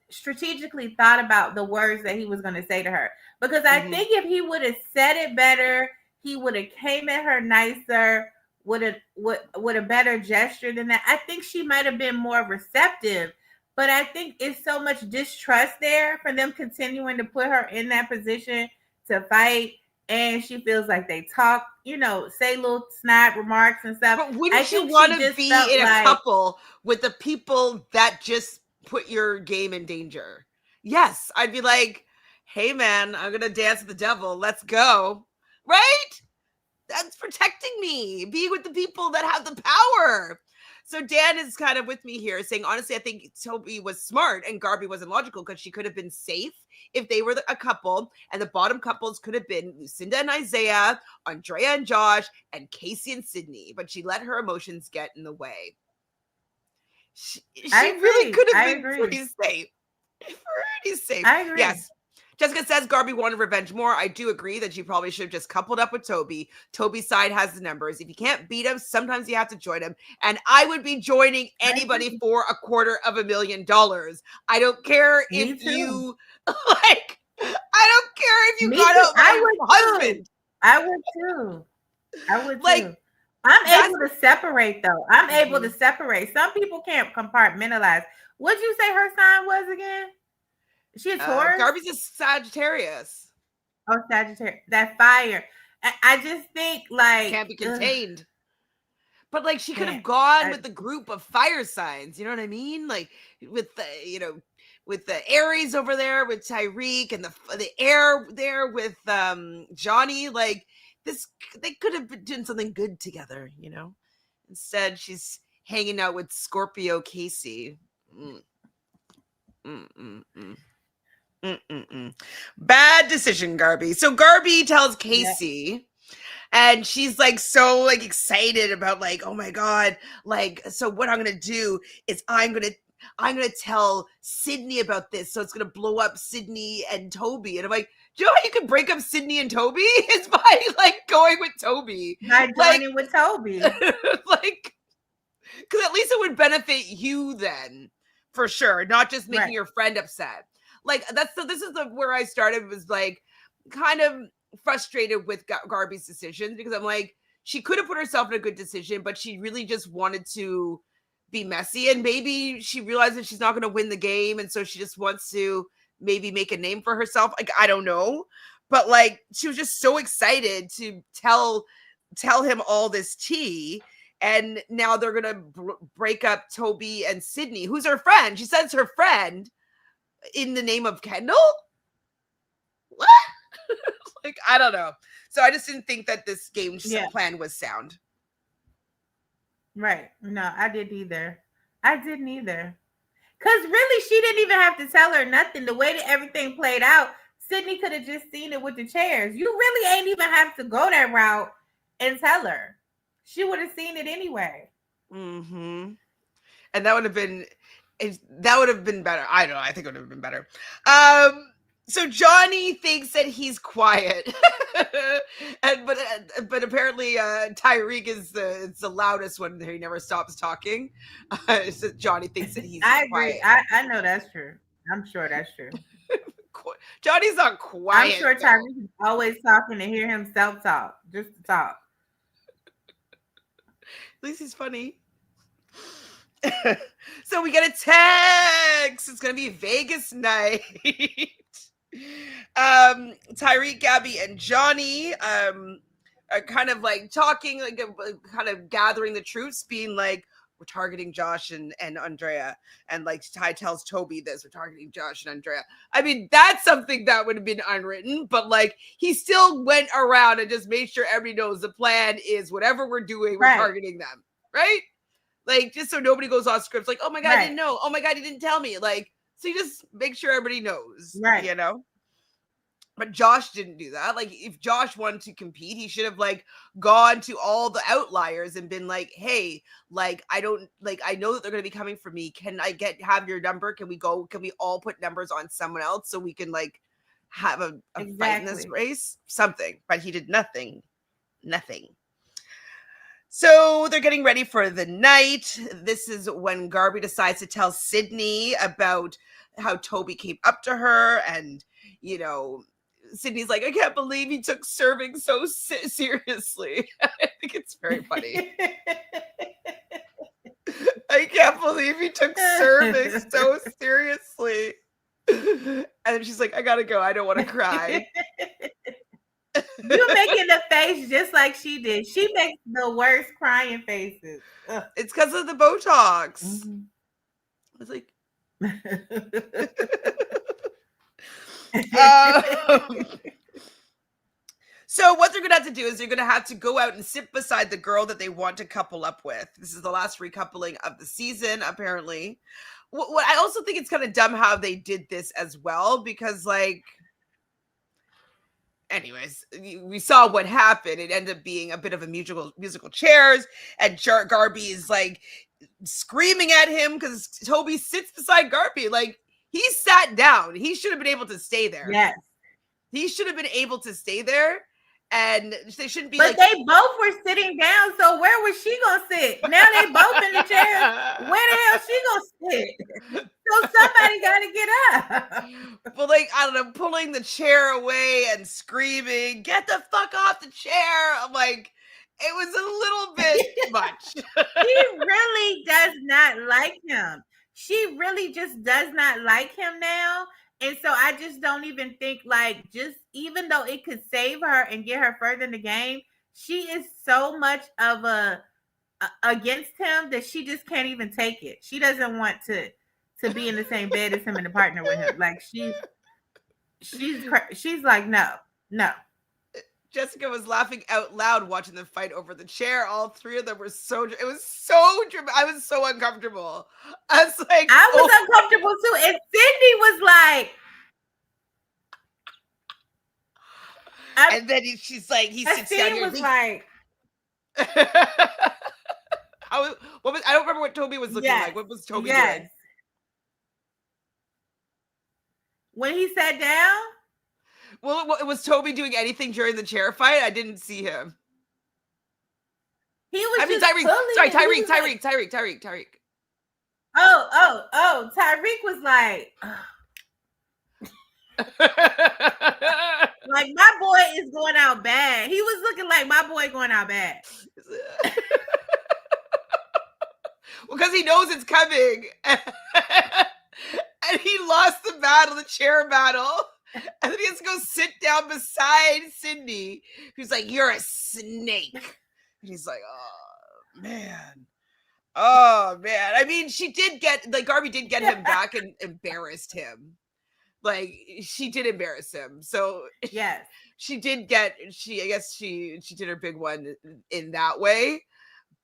strategically thought about the words that he was going to say to her. Because I think if he would have said it better, he would have came at her nicer, with a better gesture than that. I think she might have been more receptive. But I think it's so much distrust there for them continuing to put her in that position to fight. And she feels like they talk, say little snide remarks and stuff. But wouldn't you want to be in a couple with the people that just put your game in danger? Yes, I'd be like, hey man, I'm gonna dance with the devil. Let's go. Right? That's protecting me. Being with the people that have the power. So Dan is kind of with me here saying, honestly, I think Toby was smart and Garby wasn't logical because she could have been safe if they were a couple, and the bottom couples could have been Lucinda and Isaiah, Andrea and Josh, and Casey and Sydney, but she let her emotions get in the way. She really could have been pretty safe. Pretty safe. I agree. Yes. Jessica says Garby wanted revenge more. I do agree that she probably should have just coupled up with Toby. Toby's side has the numbers. If you can't beat him, sometimes you have to join him. And I would be joining anybody for $250,000. I don't care if you like. I don't care if you got out my husband. I would too. Like, I'm able to separate though. I'm able to separate. Some people can't compartmentalize. What'd you say her sign was again? Is she a Taurus? Garby's a Sagittarius. Oh, Sagittarius. That fire. I just think like can't be contained. But like she could have gone with the group of fire signs. You know what I mean? Like with the, with the Aries over there with Tyreek and the air there with Johnny. Like this, they could have been doing something good together. Instead, she's hanging out with Scorpio Casey. Bad decision, Garby. So Garby tells Casey, and she's like so like excited about like, oh my god, like, so what I'm gonna do is I'm gonna tell Sydney about this, so it's gonna blow up Sydney and Toby. And I'm like, do you know how you can break up Sydney and Toby? It's by like going with Toby, by joining with Toby, like, because at least it would benefit you then, for sure, not just making your friend upset. Like this is where I started, was like kind of frustrated with Garby's decisions, because I'm like, she could have put herself in a good decision, but she really just wanted to be messy, and maybe she realized that she's not going to win the game, and so she just wants to maybe make a name for herself. Like, I don't know, but like she was just so excited to tell him all this tea, and now they're going to break up Toby and Sydney, who's her friend. She says her friend in the name of Kendall? What? Like, I don't know. So I just didn't think that this game plan was sound. Right. No, I didn't either. Because really, she didn't even have to tell her nothing. The way that everything played out, Sydney could have just seen it with the chairs. You really ain't even have to go that route and tell her. She would have seen it anyway. And that would have been better. I don't know. I think it would have been better. So Johnny thinks that he's quiet, but apparently Tyreek is the loudest one. He never stops talking. So Johnny thinks that he's quiet. Agree. I know that's true. I'm sure that's true. Johnny's not quiet. I'm sure Tyreek is always talking to hear himself talk, just to talk. At least he's funny. So we get a text. It's gonna be Vegas night. Tyreek, Gabby, and Johnny are kind of like talking, like kind of gathering the troops, being like, we're targeting Josh and Andrea. And like Ty tells Toby this, we're targeting Josh and Andrea. I mean, that's something that would have been unwritten, but like he still went around and just made sure everybody knows the plan is whatever we're doing, we're targeting them, right? Like, just so nobody goes off scripts, like, oh my God, I didn't know. Oh my God, he didn't tell me. Like, so you just make sure everybody knows, But Josh didn't do that. Like, if Josh wanted to compete, he should have like gone to all the outliers and been like, hey, like, I know that they're gonna be coming for me. Can I have your number? Can we all put numbers on someone else so we can like have a fight in this race? Something. But he did nothing. So they're getting ready for the night. This is when Garby decides to tell Sydney about how Toby came up to her, and you know, Sydney's like, I can't believe he took serving so seriously. I think it's very funny. I can't believe he took serving so seriously. And then she's like, I gotta go. I don't want to cry. You're making the face just like she did. She makes the worst crying faces. Ugh. It's because of the Botox. Mm-hmm. I was like... So what they're gonna have to do is they're gonna have to go out and sit beside the girl that they want to couple up with. This is the last recoupling of the season, apparently. What I also think it's kind of dumb how they did this as well, because like, anyways, we saw what happened. It ended up being a bit of a musical chairs, and Garby is like screaming at him because Toby sits beside Garby. Like, he sat down. He should have been able to stay there. Yes. He should have been able to stay there. And they shouldn't be. But they both were sitting down. So where was she gonna sit? Now they both in the chair. Where the hell she gonna sit? So somebody gotta get up. But like, I don't know, pulling the chair away and screaming, "Get the fuck off the chair!" I'm like, it was a little bit much. She really does not like him. She really just does not like him now. And so I just don't even think, like, just even though it could save her and get her further in the game, she is so much of a against him that she just can't even take it. She doesn't want to be in the same bed as him and a partner with him. Like, she's like, no. Jessica was laughing out loud watching them fight over the chair. All three of them were it was so dramatic. I was so uncomfortable. I was like, I was uncomfortable too. And Sydney was like, and then she's like, he sits down here. Was like, I don't remember what Toby was looking like. What was Toby doing? When he sat down? Well, was Toby doing anything during the chair fight? I didn't see him. He was Tyreek. Oh, Tyreek was like, like, my boy is going out bad. He was looking like my boy going out bad. Well, because he knows it's coming. And he lost the battle, the chair battle. And then he has to go sit down beside Sydney, who's like, you're a snake. And he's like, oh, man. I mean, she did Garby did get him back and embarrassed him. Like, she did embarrass him. So yes, I guess she did her big one in that way.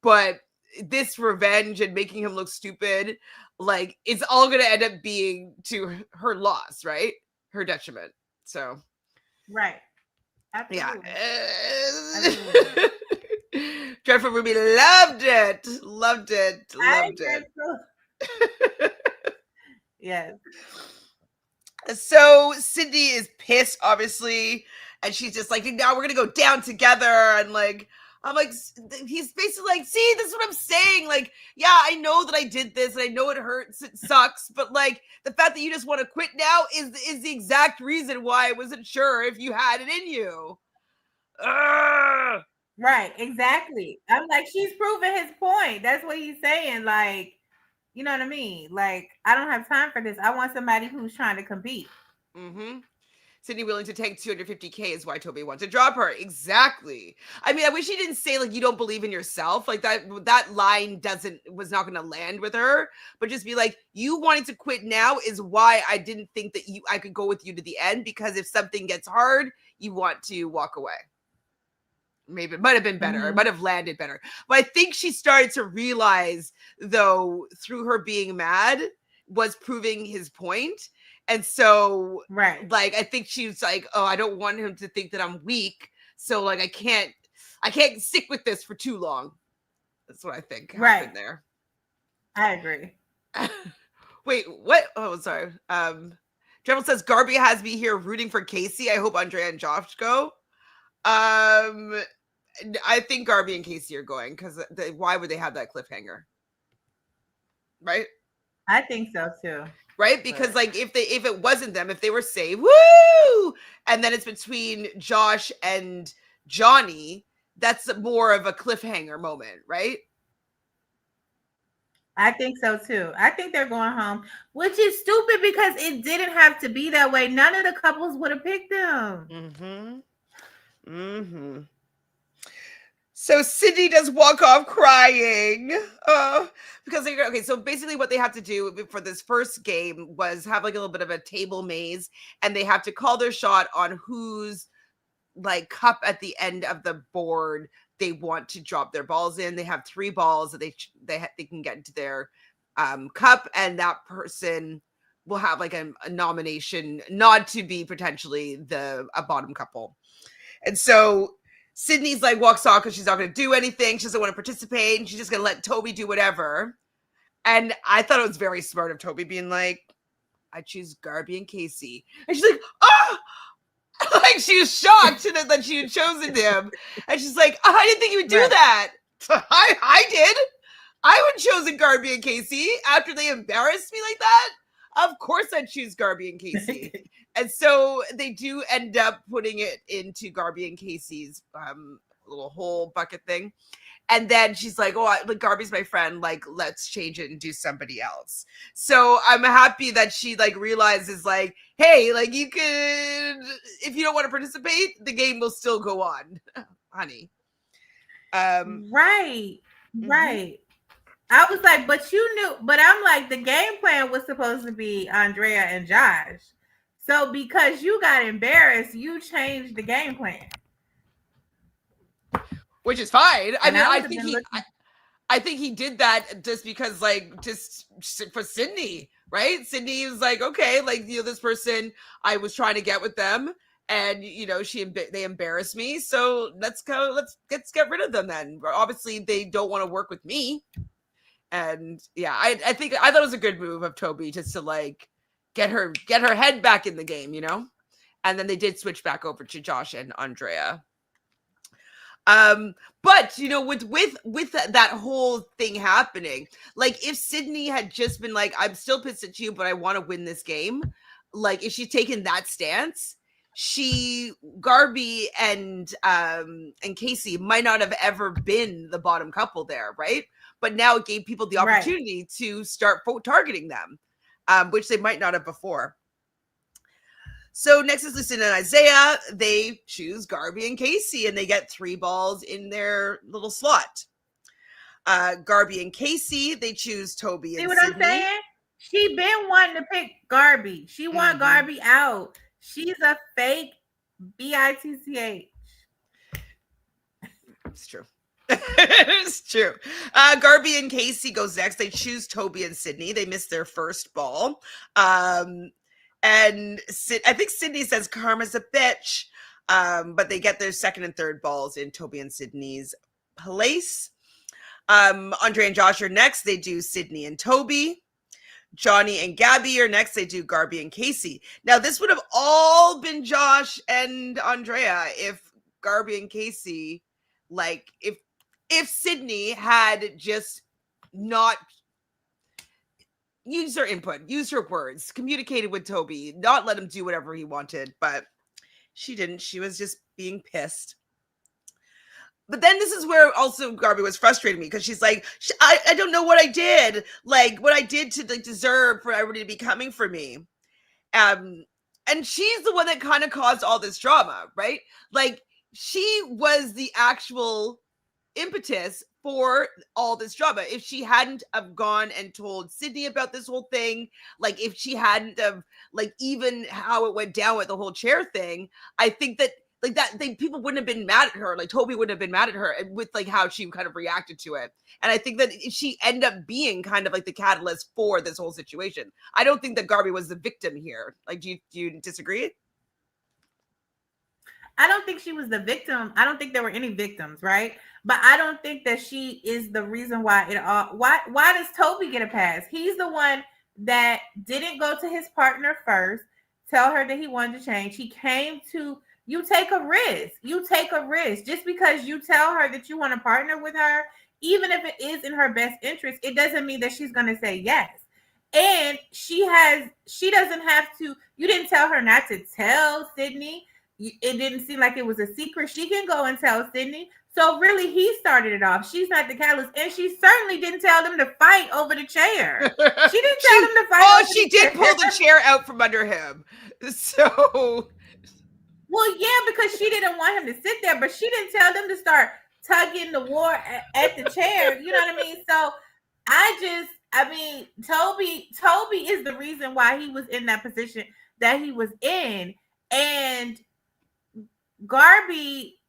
But this revenge and making him look stupid, like, it's all going to end up being to her loss, right? Her detriment. So, right. Absolutely. Yeah. Absolutely. Dreadful Ruby loved it. Yes. So Sydney is pissed, obviously, and she's just like, now we're gonna go down together. And like, I'm like, he's basically like, see, this is what I'm saying. Like, yeah, I know that I did this, and I know it hurts, it sucks, but like, the fact that you just want to quit now is the exact reason why I wasn't sure if you had it in you. Ugh. Right, exactly. I'm like, she's proving his point. That's what he's saying. Like, you know what I mean? Like, I don't have time for this. I want somebody who's trying to compete. Mm-hmm. Sydney willing to take $250K is why Toby wants to drop her. Exactly. I mean, I wish he didn't say, like, you don't believe in yourself. Like, that line was not going to land with her. But just be like, you wanting to quit now is why I didn't think that I could go with you to the end, because if something gets hard, you want to walk away. Maybe it might have been better. Mm-hmm. It might have landed better. But I think she started to realize, though, through her being mad, was proving his point. And so, Right. like, I think she was like, oh, I don't want him to think that I'm weak. So, like, I can't stick with this for too long. That's what I think happened there. I agree. Wait, what? Oh, sorry. Dremel says Garby has me here rooting for Casey. I hope Andrea and Josh go. I think Garby and Casey are going because why would they have that cliffhanger? Right? I think so too. Right? Because like if it wasn't them, if they were saved, woo! And then it's between Josh and Johnny, that's more of a cliffhanger moment, right? I think so too. I think they're going home, which is stupid because it didn't have to be that way. None of the couples would have picked them. So Sydney does walk off crying. Because okay, so basically what they have to do for this first game was have like a little bit of a table maze, and they have to call their shot on whose like cup at the end of the board they want to drop their balls in. They have 3 balls that they can get into their cup, and that person will have like a nomination nod to be potentially a bottom couple. And so Sydney's like walks off because she's not going to do anything. She doesn't want to participate, and she's just going to let Toby do whatever. And I thought it was very smart of Toby being like, I choose Garby and Casey. And she's like, oh! Like she was shocked that she had chosen him. And she's like, oh, I didn't think you would do that. I did. I would have chosen Garby and Casey after they embarrassed me like that. Of course I'd choose Garby and Casey. And so they do end up putting it into Garby and Casey's little whole bucket thing. And then she's like, oh, like Garby's my friend. Like, let's change it and do somebody else. So I'm happy that she like realizes like, hey, like you could, if you don't want to participate, the game will still go on, honey. Right. I was like, but you knew, but I'm like, the game plan was supposed to be Andrea and Josh. So because you got embarrassed, you changed the game plan. Which is fine. I mean, I think he did that just because, like, just for Sydney, right? Sydney was like, okay, like, you know, this person, I was trying to get with them, and you know, they embarrassed me, so let's get rid of them then. Obviously, they don't want to work with me, and yeah, I thought it was a good move of Toby just to like get her head back in the game, you know. And then they did switch back over to Josh and Andrea. But you know, with that whole thing happening, like if Sydney had just been like, I'm still pissed at you, but I want to win this game. Like if she'd taken that stance, Garby and Casey might not have ever been the bottom couple there, right? But now it gave people the opportunity to start targeting them, which they might not have before. So next is Lucinda and Isaiah. They choose Garby and Casey, and they get 3 balls in their little slot. Garby and Casey, they choose Toby and Sydney. See what I'm saying? She been wanting to pick Garby. She want Garby out. She's a fake bitch. It's true. It's true. Garby and Casey goes next. They choose Toby and Sydney. They missed their first ball. And I think Sydney says karma's a bitch, but they get their second and third balls in Toby and Sydney's place. Andre and Josh are next. They do Sydney and Toby. Johnny and Gabby are next. They do Garby and Casey. Now, this would have all been Josh and Andrea if Garby and Casey, like, if Sydney had just not use her input, use her words, communicated with Toby, not let him do whatever he wanted, but she didn't. She was just being pissed. But then this is where also Garby was frustrating me because she's like, I don't know what I did, like what I did to like deserve for everybody to be coming for me. And she's the one that kind of caused all this drama, right? Like she was the actual impetus for all this drama. If she hadn't have gone and told Sydney about this whole thing, like if she hadn't have like even how it went down with the whole chair thing, I think that like that people wouldn't have been mad at her. Like Toby wouldn't have been mad at her with like how she kind of reacted to it. And I think that she ended up being kind of like the catalyst for this whole situation. I don't think that Garby was the victim here. Like, do you disagree? I don't think she was the victim. I don't think there were any victims, right? But I don't think that she is the reason why it all. Why does Toby get a pass? He's the one that didn't go to his partner first, tell her that he wanted to change. He came to you. Take a risk. You take a risk just because you tell her that you want to partner with her, even if it is in her best interest. It doesn't mean that she's going to say yes. And she doesn't have to. You didn't tell her not to tell Sydney. It didn't seem like it was a secret. She can go and tell Sydney. So really, he started it off. She's not the catalyst, and she certainly didn't tell them to fight over the chair. She didn't tell them to fight. Oh, she did pull the chair out from under him. So, well, yeah, because she didn't want him to sit there, but she didn't tell them to start tugging the war at the chair. You know what I mean? So, Toby is the reason why he was in that position that he was in, and Garby,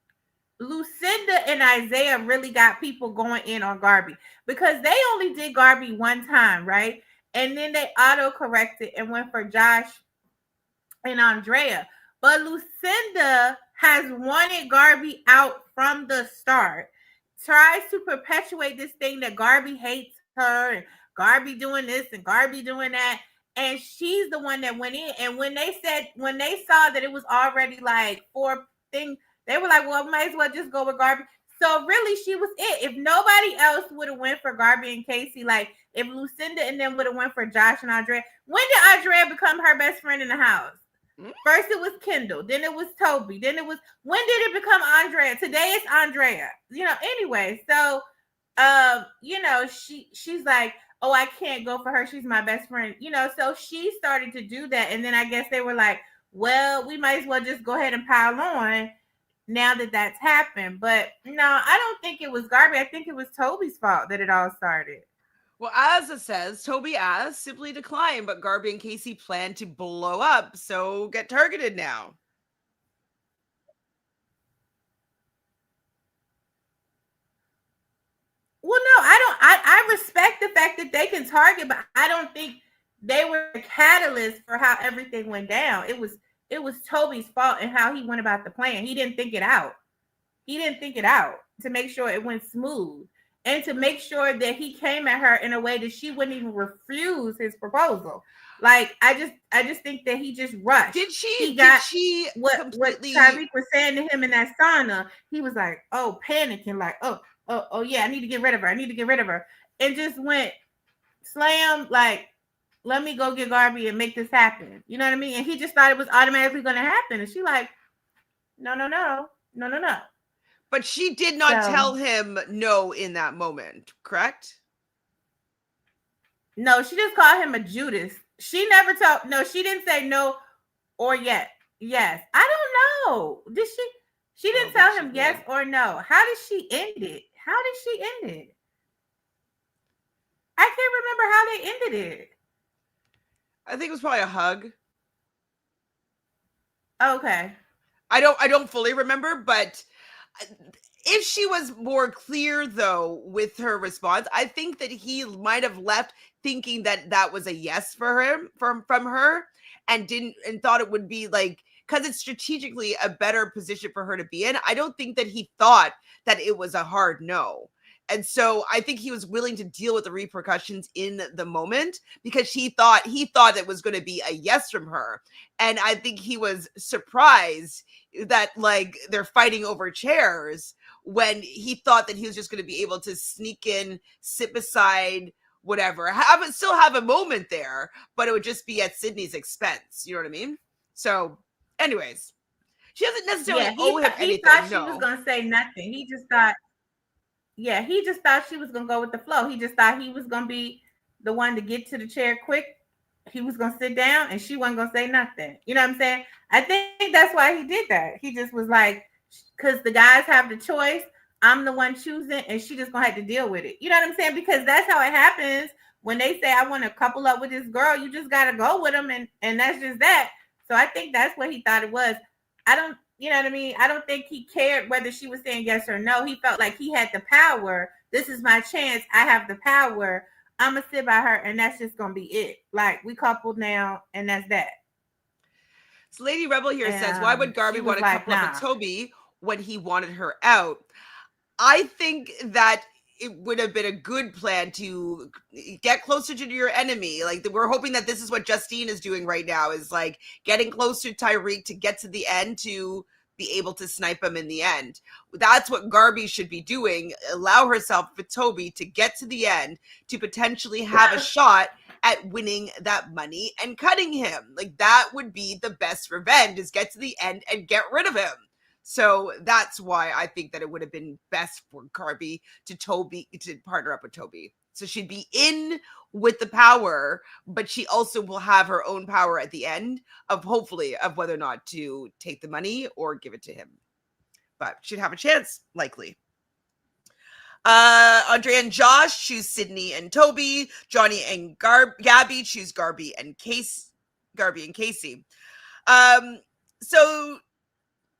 Lucinda and Isaiah really got people going in on Garby because they only did Garby one time, right? And then they auto-corrected and went for Josh and Andrea. But Lucinda has wanted Garby out from the start, tries to perpetuate this thing that Garby hates her and Garby doing this and Garby doing that. And she's the one that went in. And when they saw that it was already like 4 things, they were like, well, might as well just go with Garby. So really, she was it. If nobody else would have went for Garby and Casey, like if Lucinda and them would have went for Josh and Andrea, when did Andrea become her best friend in the house? First it was Kendall, then it was Toby, then it was, when did it become Andrea? Today it's Andrea. Anyway, so she's like, oh, I can't go for her. She's my best friend. So she started to do that. And then I guess they were like, well, we might as well just go ahead and pile on now that that's happened. But no, I don't think it was Garby. I think it was Toby's fault that it all started. Well, as it says, Toby asked, simply declined, but Garby and Casey plan to blow up, so get targeted now. Well, no, I respect the fact that they can target, but I don't think they were the catalyst for how everything went down. It was Toby's fault and how he went about the plan. He didn't think it out. To make sure it went smooth and to make sure that he came at her in a way that she wouldn't even refuse his proposal. Like, I just think that he just rushed. Did she what Tyreek was saying to him in that sauna? He was like, oh, panicking, like, oh yeah, I need to get rid of her. And just went slam, like, let me go get Garby and make this happen. You know what I mean? And he just thought it was automatically going to happen. And she like, no. But she did not tell him no in that moment, correct? No, she just called him a Judas. She never told, no, she didn't say no or yes. I don't know. Did she? She didn't tell him yes or no. How did she end it? I can't remember how they ended it. I think it was probably a hug. Okay. I don't fully remember, but if she was more clear though with her response, I think that he might have left thinking that was a yes for him from her, and thought it would be like, because it's strategically a better position for her to be in. I don't think that he thought that it was a hard no. And so I think he was willing to deal with the repercussions in the moment because he thought it was going to be a yes from her. And I think he was surprised that like they're fighting over chairs when he thought that he was just going to be able to sneak in, sit beside, whatever, still have a moment there, but it would just be at Sydney's expense. You know what I mean? So anyways, she doesn't necessarily owe him anything. He thought she was going to say nothing. He just thought she was going to go with the flow. He just thought he was going to be the one to get to the chair quick. He was going to sit down and she wasn't going to say nothing. You know what I'm saying? I think that's why he did that. He just was like, because the guys have the choice. I'm the one choosing and she just going to have to deal with it. You know what I'm saying? Because that's how it happens. When they say, I want to couple up with this girl, you just got to go with them. And that's just that. So I think that's what he thought it was. I you know what I mean? I don't think he cared whether she was saying yes or no. He felt like he had the power. This is my chance. I have the power. I'm going to sit by her, and that's just going to be it. Like, we coupled now, and that's that. So Lady Rebel here says, why would Garby want to couple up with Toby when he wanted her out? I think that it would have been a good plan to get closer to your enemy. Like, we're hoping that this is what Justine is doing right now, is like getting closer to Tyreek to get to the end, to be able to snipe him in the end. That's what Garby should be doing. Allow herself with Toby to get to the end, to potentially have a shot at winning that money and cutting him. Like, that would be the best revenge, is get to the end and get rid of him. So that's why I think that it would have been best for Garby to partner up with Toby. So she'd be in with the power, but she also will have her own power at the end of, hopefully, of whether or not to take the money or give it to him. But she'd have a chance, likely. Andrea and Josh choose Sydney and Toby. Johnny and Gabby choose Garby and Casey. So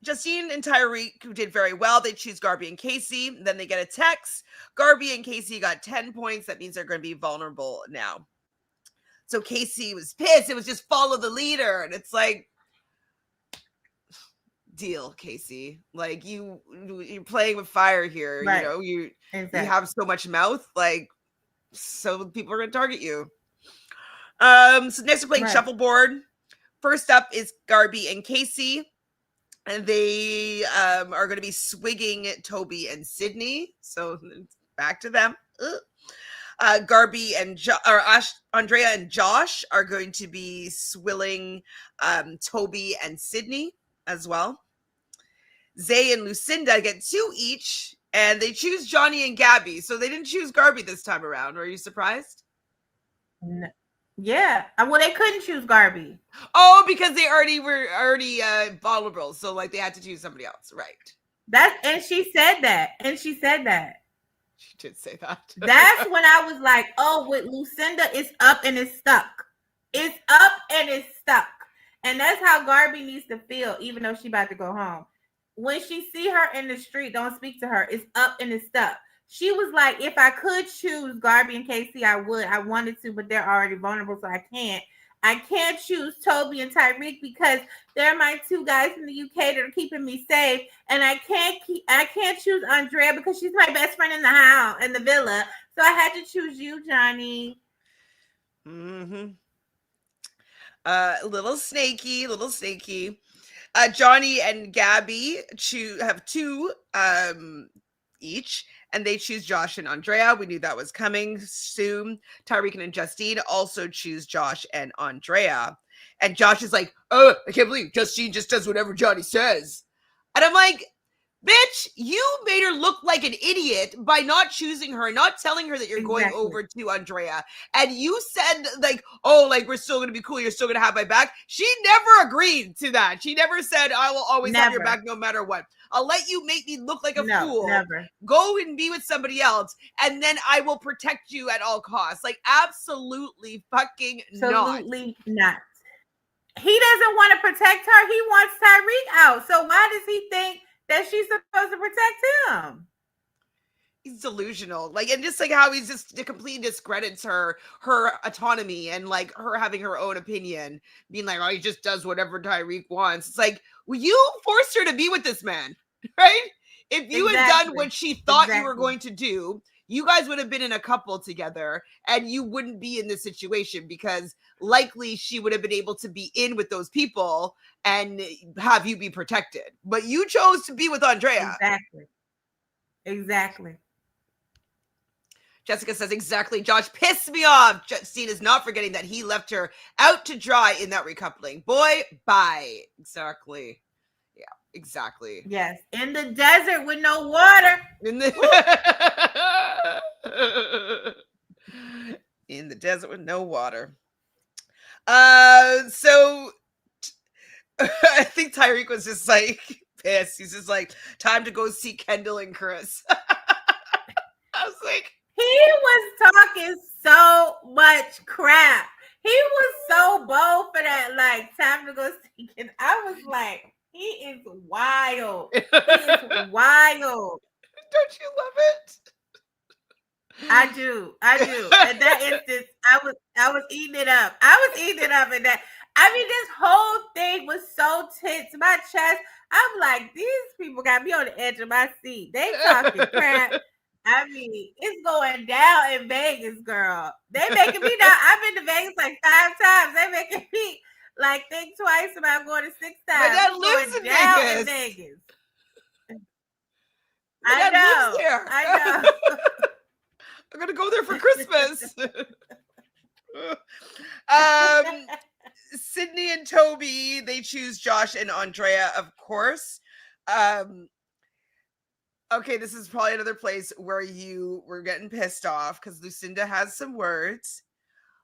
Justine and Tyreek, who did very well, they choose Garby and Casey. Then they get a text. Garby and Casey got 10 points. That means they're going to be vulnerable now. So Casey was pissed. It was just follow the leader. And it's like, deal, Casey. Like, you're playing with fire here. Right. You know, you have so much mouth. Like, so people are going to target you. So next we're playing shuffleboard. First up is Garby and Casey. And they are going to be swigging Toby and Sydney. So back to them. Garby and Andrea and Josh are going to be swilling Toby and Sydney as well. Zay and Lucinda get 2 each, and they choose Johnny and Gabby. So they didn't choose Garby this time around. Are you surprised? No. Yeah. Well, they couldn't choose Garby. Oh, because they were vulnerable. So like they had to choose somebody else. Right. And she said that. She did say that. That's when I was like, oh, with Lucinda, it's up and it's stuck. It's up and it's stuck. And that's how Garby needs to feel, even though she about to go home. When she see her in the street, don't speak to her. It's up and it's stuck. She was like, if I could choose Garby and Casey, I would. I wanted to, but they're already vulnerable, so I can't. I can't choose Toby and Tyreek because they're my 2 guys in the UK that are keeping me safe. And I can't choose Andrea because she's my best friend in the house, in the villa. So I had to choose you, Johnny. Mm-hmm. Little snaky. Johnny and Gabby have 2 each, and they choose Josh and Andrea. We knew that was coming soon. Tyreek and Justine also choose Josh and Andrea. And Josh is like, oh, I can't believe Justine just does whatever Johnny says. And I'm like, bitch, you made her look like an idiot by not choosing her, not telling her that you're going over to Andrea. And you said, like, oh, like, we're still going to be cool. You're still going to have my back. She never agreed to that. She never said, I will always have your back no matter what. I'll let you make me look like a fool. Never. Go and be with somebody else, and then I will protect you at all costs. Like, absolutely fucking absolutely not. He doesn't want to protect her. He wants Tyreek out. So why does he think that she's supposed to protect him? He's delusional. Like, and just like how he's just completely discredits her autonomy and like her having her own opinion, being like, oh, he just does whatever Tyreek wants. It's like, well, you forced her to be with this man, right? If you had done what she thought you were going to do, you guys would have been in a couple together and you wouldn't be in this situation, because likely she would have been able to be in with those people and have you be protected. But you chose to be with Andrea. Exactly. Jessica says, exactly. Josh pissed me off. Justine is not forgetting that he left her out to dry in that recoupling. Boy, bye. Exactly. Yeah, exactly. Yes. In the desert with no water. In the desert with no water. So I think Tyreek was just like pissed. He's just like, time to go see Kendall and Chris. I was like, he was talking so much crap. He was so bold for that, like, time to go see Kendall. I was like, He is wild. He is wild. Don't you love it? I do. In that instance, I was eating it up. In that. I mean, this whole thing was so tense. My chest. I'm like, these people got me on the edge of my seat. They talking crap. I mean, it's going down in Vegas, girl. They making me now. I've been to Vegas like 5 times. They making me like think twice about going to 6 times. My dad lives in Vegas. My dad lives there. I know. I'm gonna go there for Christmas. Sydney and Toby, they choose Josh and Andrea, of course. Okay, this is probably another place where you were getting pissed off because Lucinda has some words.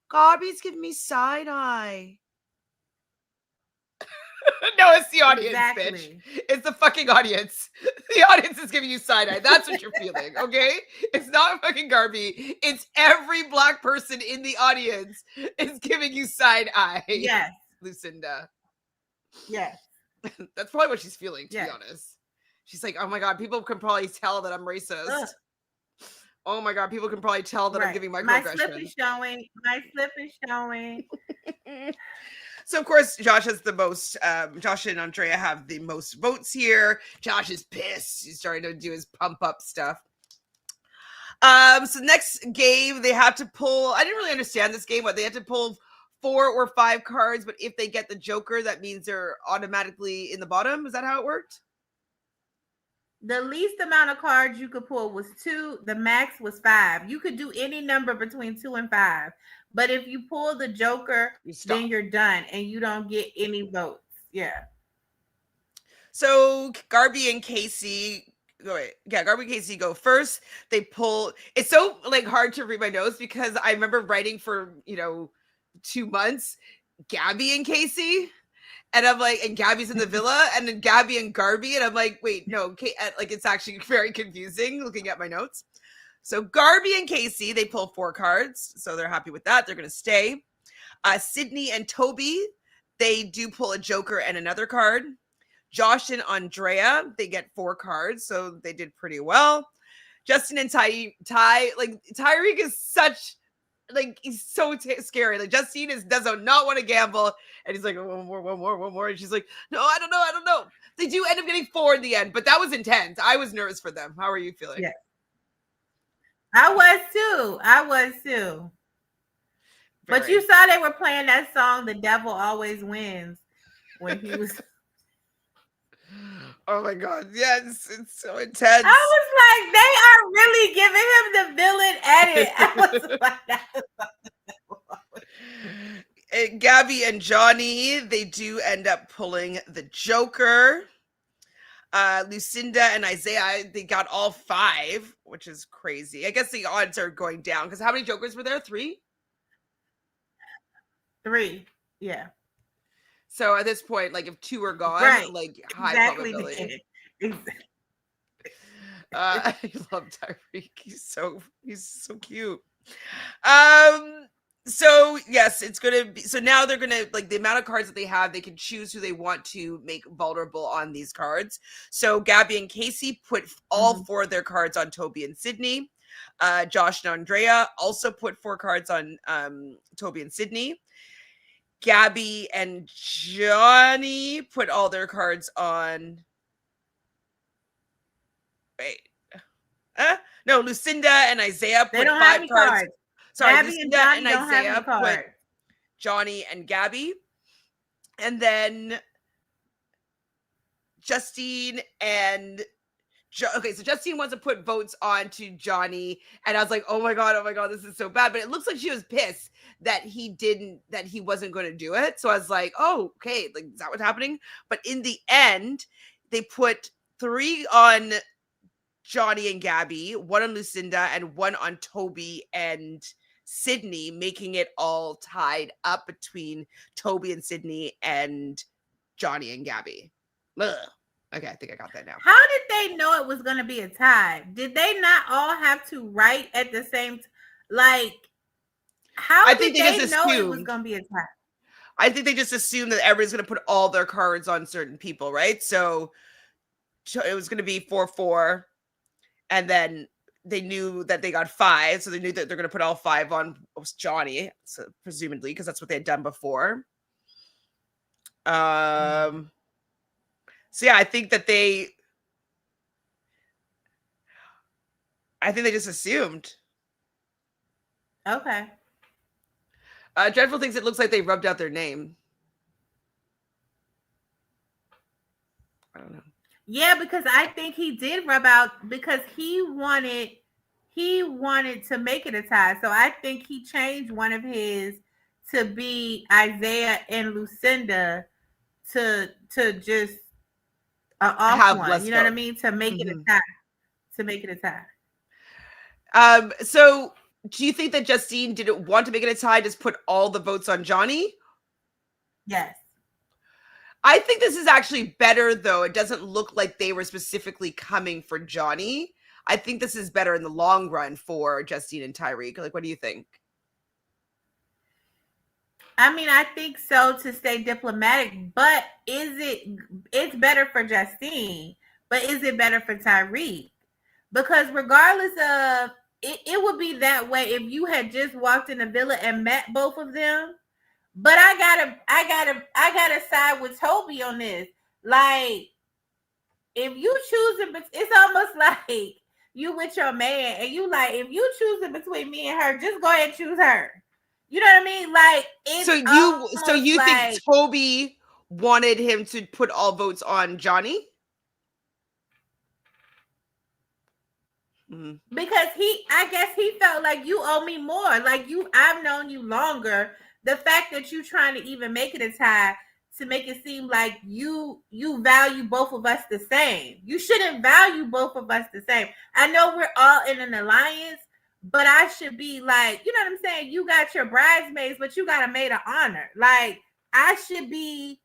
Garby's giving me side eye. No, it's the audience, bitch. It's the fucking audience. The audience is giving you side eye. That's what you're feeling, okay? It's not fucking Garby. It's every black person in the audience is giving you side eye. Yes. Lucinda. Yes. That's probably what she's feeling, to be honest. She's like, oh my God, people can probably tell that I'm racist. Ugh. Oh my God, people can probably tell that I'm giving microaggressions. My slip is showing. So, of course, Josh has the most, Josh and Andrea have the most votes here. Josh is pissed. He's starting to do his pump up stuff. So next game, they have to pull, I didn't really understand this game, but they have to pull 4 or 5 cards, but if they get the Joker, that means they're automatically in the bottom. Is that how it worked? The least amount of cards you could pull was 2. The max was 5. You could do any number between 2 and 5. But if you pull the Joker, then you're done and you don't get any votes. Yeah. So Garby and Casey, Garby and Casey go first. They pull. It's so like hard to read my notes because I remember writing for 2 months, Gabby and Casey. And I'm like, and Gabby's in the villa, and then Gabby and Garby, and I'm like, wait, no, like it's actually very confusing looking at my notes. So Garby and Casey, they pull 4 cards, so they're happy with that. They're gonna stay. Sydney and Toby, they do pull a Joker and another card. Josh and Andrea, they get 4 cards, so they did pretty well. Justine and Ty, like Tyreek is such. Like he's so scary. Like Justine does not want to gamble, and he's like, oh, one more, and she's like, no, I don't know. They do end up getting 4 in the end, but that was intense. I was nervous for them. How are you feeling? Yeah, I was too. But you saw they were playing that song, "The Devil Always Wins," when he was. Oh my God! Yes, it's so intense. I was like, they are really giving him the villain edit. I was like, Gabby and Johnny, they do end up pulling the Joker. Lucinda and Isaiah, they got all 5, which is crazy. I guess the odds are going down because how many Jokers were there? 3? 3, yeah. So at this point, like if 2 are gone, like high probability. I love Tyreek. He's so cute. So yes, it's gonna be. So now they're gonna like the amount of cards that they have. They can choose who they want to make vulnerable on these cards. So Gabby and Casey put all 4 of their cards on Toby and Sydney. Josh and Andrea also put 4 cards on Toby and Sydney. Gabby and Johnny put all their cards on. No, Lucinda and Isaiah put 5 cards. Sorry, Gabby Lucinda and Isaiah put Johnny and Gabby. And then Justine and okay, so Justine wants to put votes on to Johnny, and I was like, oh my god, this is so bad. But it looks like she was pissed that he wasn't going to do it. So I was like, oh, okay, like is that what's happening? But in the end, they put 3 on Johnny and Gabby, 1 on Lucinda, and 1 on Toby and Sydney, making it all tied up between Toby and Sydney and Johnny and Gabby. Ugh. Okay, I think I got that now. How did they know it was going to be a tie? Did they not all have to write at the same like how did they know it was going to be a tie? I think they just assumed that everybody's going to put all their cards on certain people, right? So it was going to be 4-4, and then they knew that they got 5, so they knew that they're going to put all 5 on Johnny, so presumably, because that's what they had done before. So yeah, I think they just assumed. Okay. Dreadful thinks it looks like they rubbed out their name. I don't know. Yeah, because I think he did rub out because he wanted to make it a tie. So I think he changed one of his to be Isaiah and Lucinda to just off Have one. less You know what I vote. mean? To make it a tie. To make it a tie. So do you think that Justine didn't want to make it a tie, just put all the votes on Johnny? Yes. I think this is actually better, though. It doesn't look like they were specifically coming for Johnny. I think this is better in the long run for Justine and Tyreek. Like, what do you think? I mean, I think so, to stay diplomatic, but it's better for Justine, but is it better for Tyreek? Because regardless of it would be that way if you had just walked in the villa and met both of them. But I gotta side with Toby on this. Like, if you choose it, it's almost like you with your man and you like, if you choose it between me and her, just go ahead and choose her. You know what I mean? Like, it's so you like, think Toby wanted him to put all votes on Johnny? Because I guess he felt like you owe me more. Like, I've known you longer. The fact that you trying to even make it a tie to make it seem like you value both of us the same. You shouldn't value both of us the same. I know we're all in an alliance, but I should be like, you know what I'm saying? You got your bridesmaids, but you got a maid of honor. Like, I should be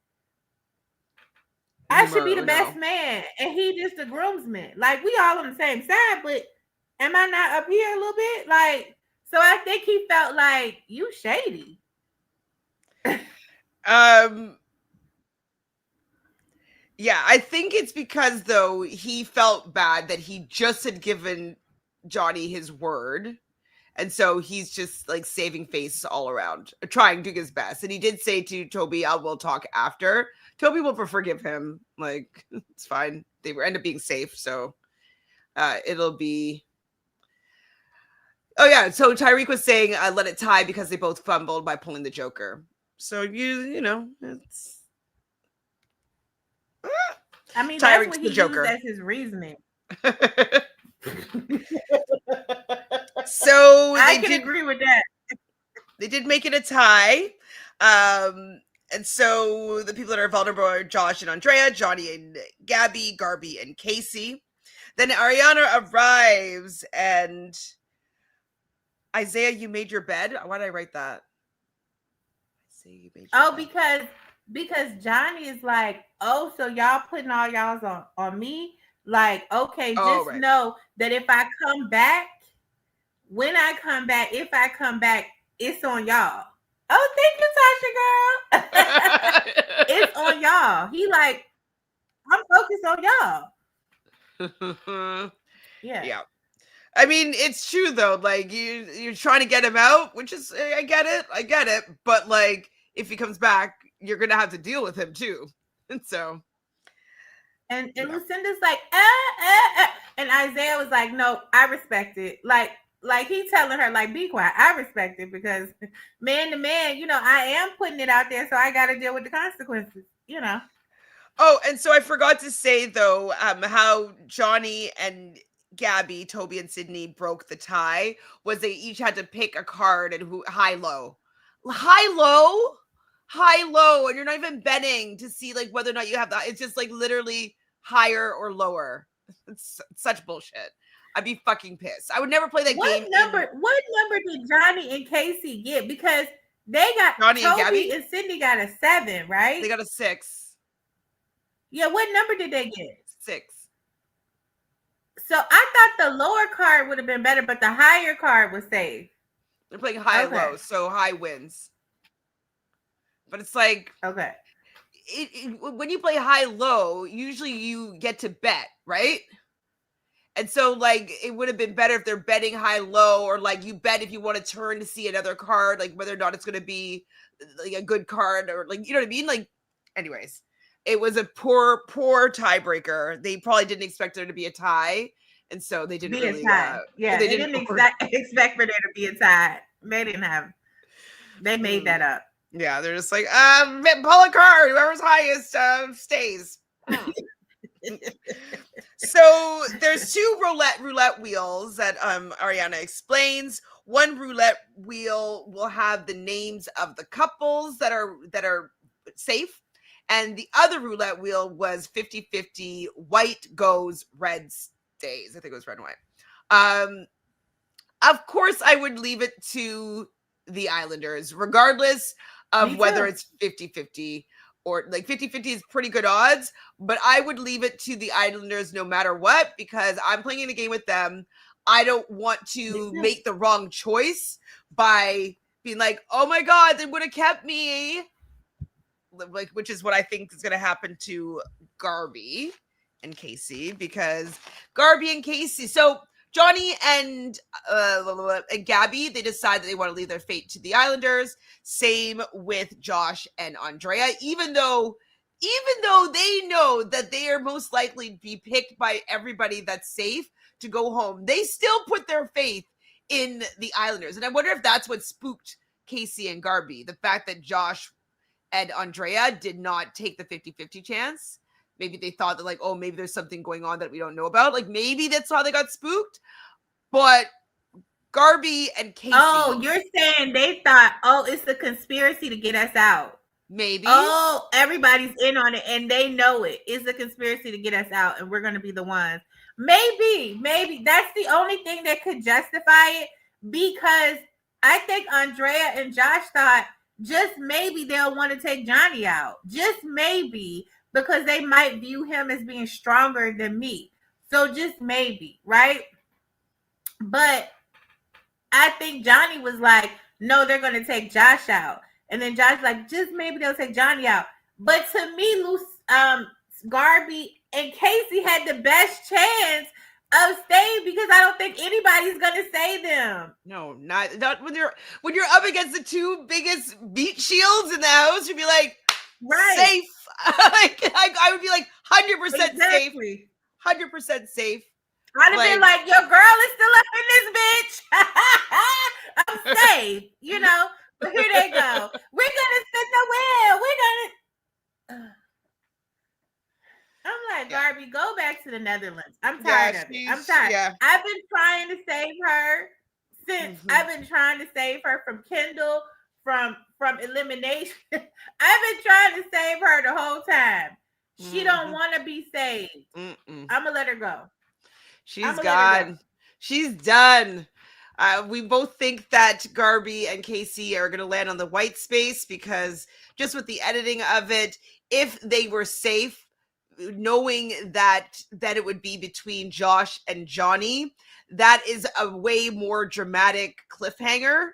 the best man, and he just the groomsman. Like, we all on the same side, but am I not up here a little bit? Like, so I think he felt like you shady. Yeah, I think it's because, though, he felt bad that he just had given Johnny his word. And so he's just like saving face all around, trying to do his best. And he did say to Toby, we'll talk after. Toby will forgive him. Like, it's fine. They end up being safe. So it'll be. Oh, yeah. So Tyreek was saying, let it tie because they both fumbled by pulling the Joker. So, you know, it's. I mean, that's what he used as his reasoning. So I can agree with that. They did make it a tie. And so the people that are vulnerable are Josh and Andrea, Johnny and Gabby, Garby and Casey. Then Ariana arrives and Isaiah, you made your bed. Why did I write that? Isaiah, you made your bed. Because Johnny is like, oh, so y'all putting all y'all's on me? Like, okay, just know that if I come back, when I come back, if I come back, it's on y'all. Oh, thank you, Tasha, girl. It's on y'all. He like, I'm focused on y'all. Yeah. I mean, it's true though. Like, you're trying to get him out, which is, I get it. But like, if he comes back, you're gonna have to deal with him too. And so. And Lucinda's like, and Isaiah was like, no, I respect it. Like he telling her, like, be quiet. I respect it because man to man, you know, I am putting it out there, so I got to deal with the consequences, you know. Oh, and so I forgot to say though, how Johnny and Gabby, Toby and Sydney broke the tie was they each had to pick a card and who high low, and you're not even betting to see like whether or not you have that. It's just like literally higher or lower. It's such bullshit. I'd be fucking pissed. I would never play that game. What number did Johnny and Casey get? Because they got Johnny Toby and Sydney got a 7, right? They got a 6. Yeah, what number did they get? 6. So I thought the lower card would have been better, but the higher card was safe. They're playing high low, so high wins. But it's like, Okay. when you play high-low, usually you get to bet, right? And so, like, it would have been better if they're betting high-low, or like you bet if you want to turn to see another card, like whether or not it's going to be like a good card, or like, you know what I mean? Like, anyways, it was a poor tiebreaker. They probably didn't expect there to be a tie, and so they didn't Be a really. tie. Yeah, they they didn't expect for there to be a tie. They didn't have. They made that up. Yeah, they're just like, pull a card. Whoever's highest stays. So there's two roulette wheels that Ariana explains. One roulette wheel will have the names of the couples that are safe, and the other roulette wheel was 50-50. White goes, red stays. I think it was red and white. Of course, I would leave it to the Islanders, regardless of whether it's 50-50 or like 50-50 is pretty good odds, but I would leave it to the Islanders no matter what, because I'm playing in a game with them. I don't want to make the wrong choice by being like, oh my God, they would have kept me. Like, which is what I think is going to happen to Garby and Casey, because Garby and Casey, so Johnny and Gabby, they decide that they want to leave their fate to the Islanders. Same with Josh and Andrea, even though they know that they are most likely to be picked by everybody that's safe to go home, they still put their faith in the Islanders. And I wonder if that's what spooked Casey and Garby, the fact that Josh and Andrea did not take the 50-50 chance. Maybe they thought that, like, oh, maybe there's something going on that we don't know about. Like, maybe that's how they got spooked. But Garby and Casey. Oh, you're saying they thought, oh, it's a conspiracy to get us out. Maybe. Oh, everybody's in on it and they know it. It's a conspiracy to get us out and we're going to be the ones. Maybe that's the only thing that could justify it, because I think Andrea and Josh thought just maybe they'll want to take Johnny out. Just maybe, because they might view him as being stronger than me. So just maybe, right? But I think Johnny was like, no, they're going to take Josh out. And then Josh like, just maybe they'll take Johnny out. But to me, Garby and Casey had the best chance of staying, because I don't think anybody's going to save them. No, not when you're up against the two biggest beat shields in the house. You'd be like, right, safe. I would be like 100% safe. 100% safe. I'd have been like, your girl is still up in this bitch. I'm safe, you know. But here they go. We're gonna spin the wheel. We're gonna. I'm like, Garby, go back to the Netherlands. I'm tired of it. I'm tired. Yeah. I've been trying to save her since. I've been trying to save her from Kendall, from elimination. I've been trying to save her the whole time. She don't want to be saved. I'm gonna let her go. She's gone. She's done. We both think that Garby and Casey are going to land on the white space, because just with the editing of it, if they were safe, knowing that it would be between Josh and Johnny, that is a way more dramatic cliffhanger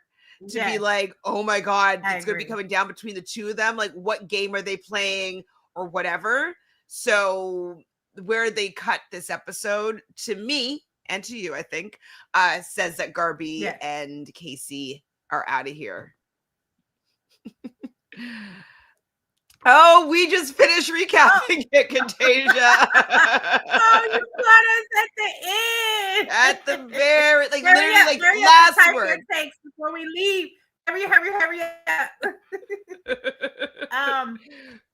to be like, oh my God, it's going to be coming down between the two of them. Like, what game are they playing or whatever? So where they cut this episode, to me and to you, I think, says that Garby and Casey are out of here. Oh, we just finished recapping it, Contagia. Oh, you got us at the end. At the very, like, literally, like, last word. Takes before we leave. Hurry up.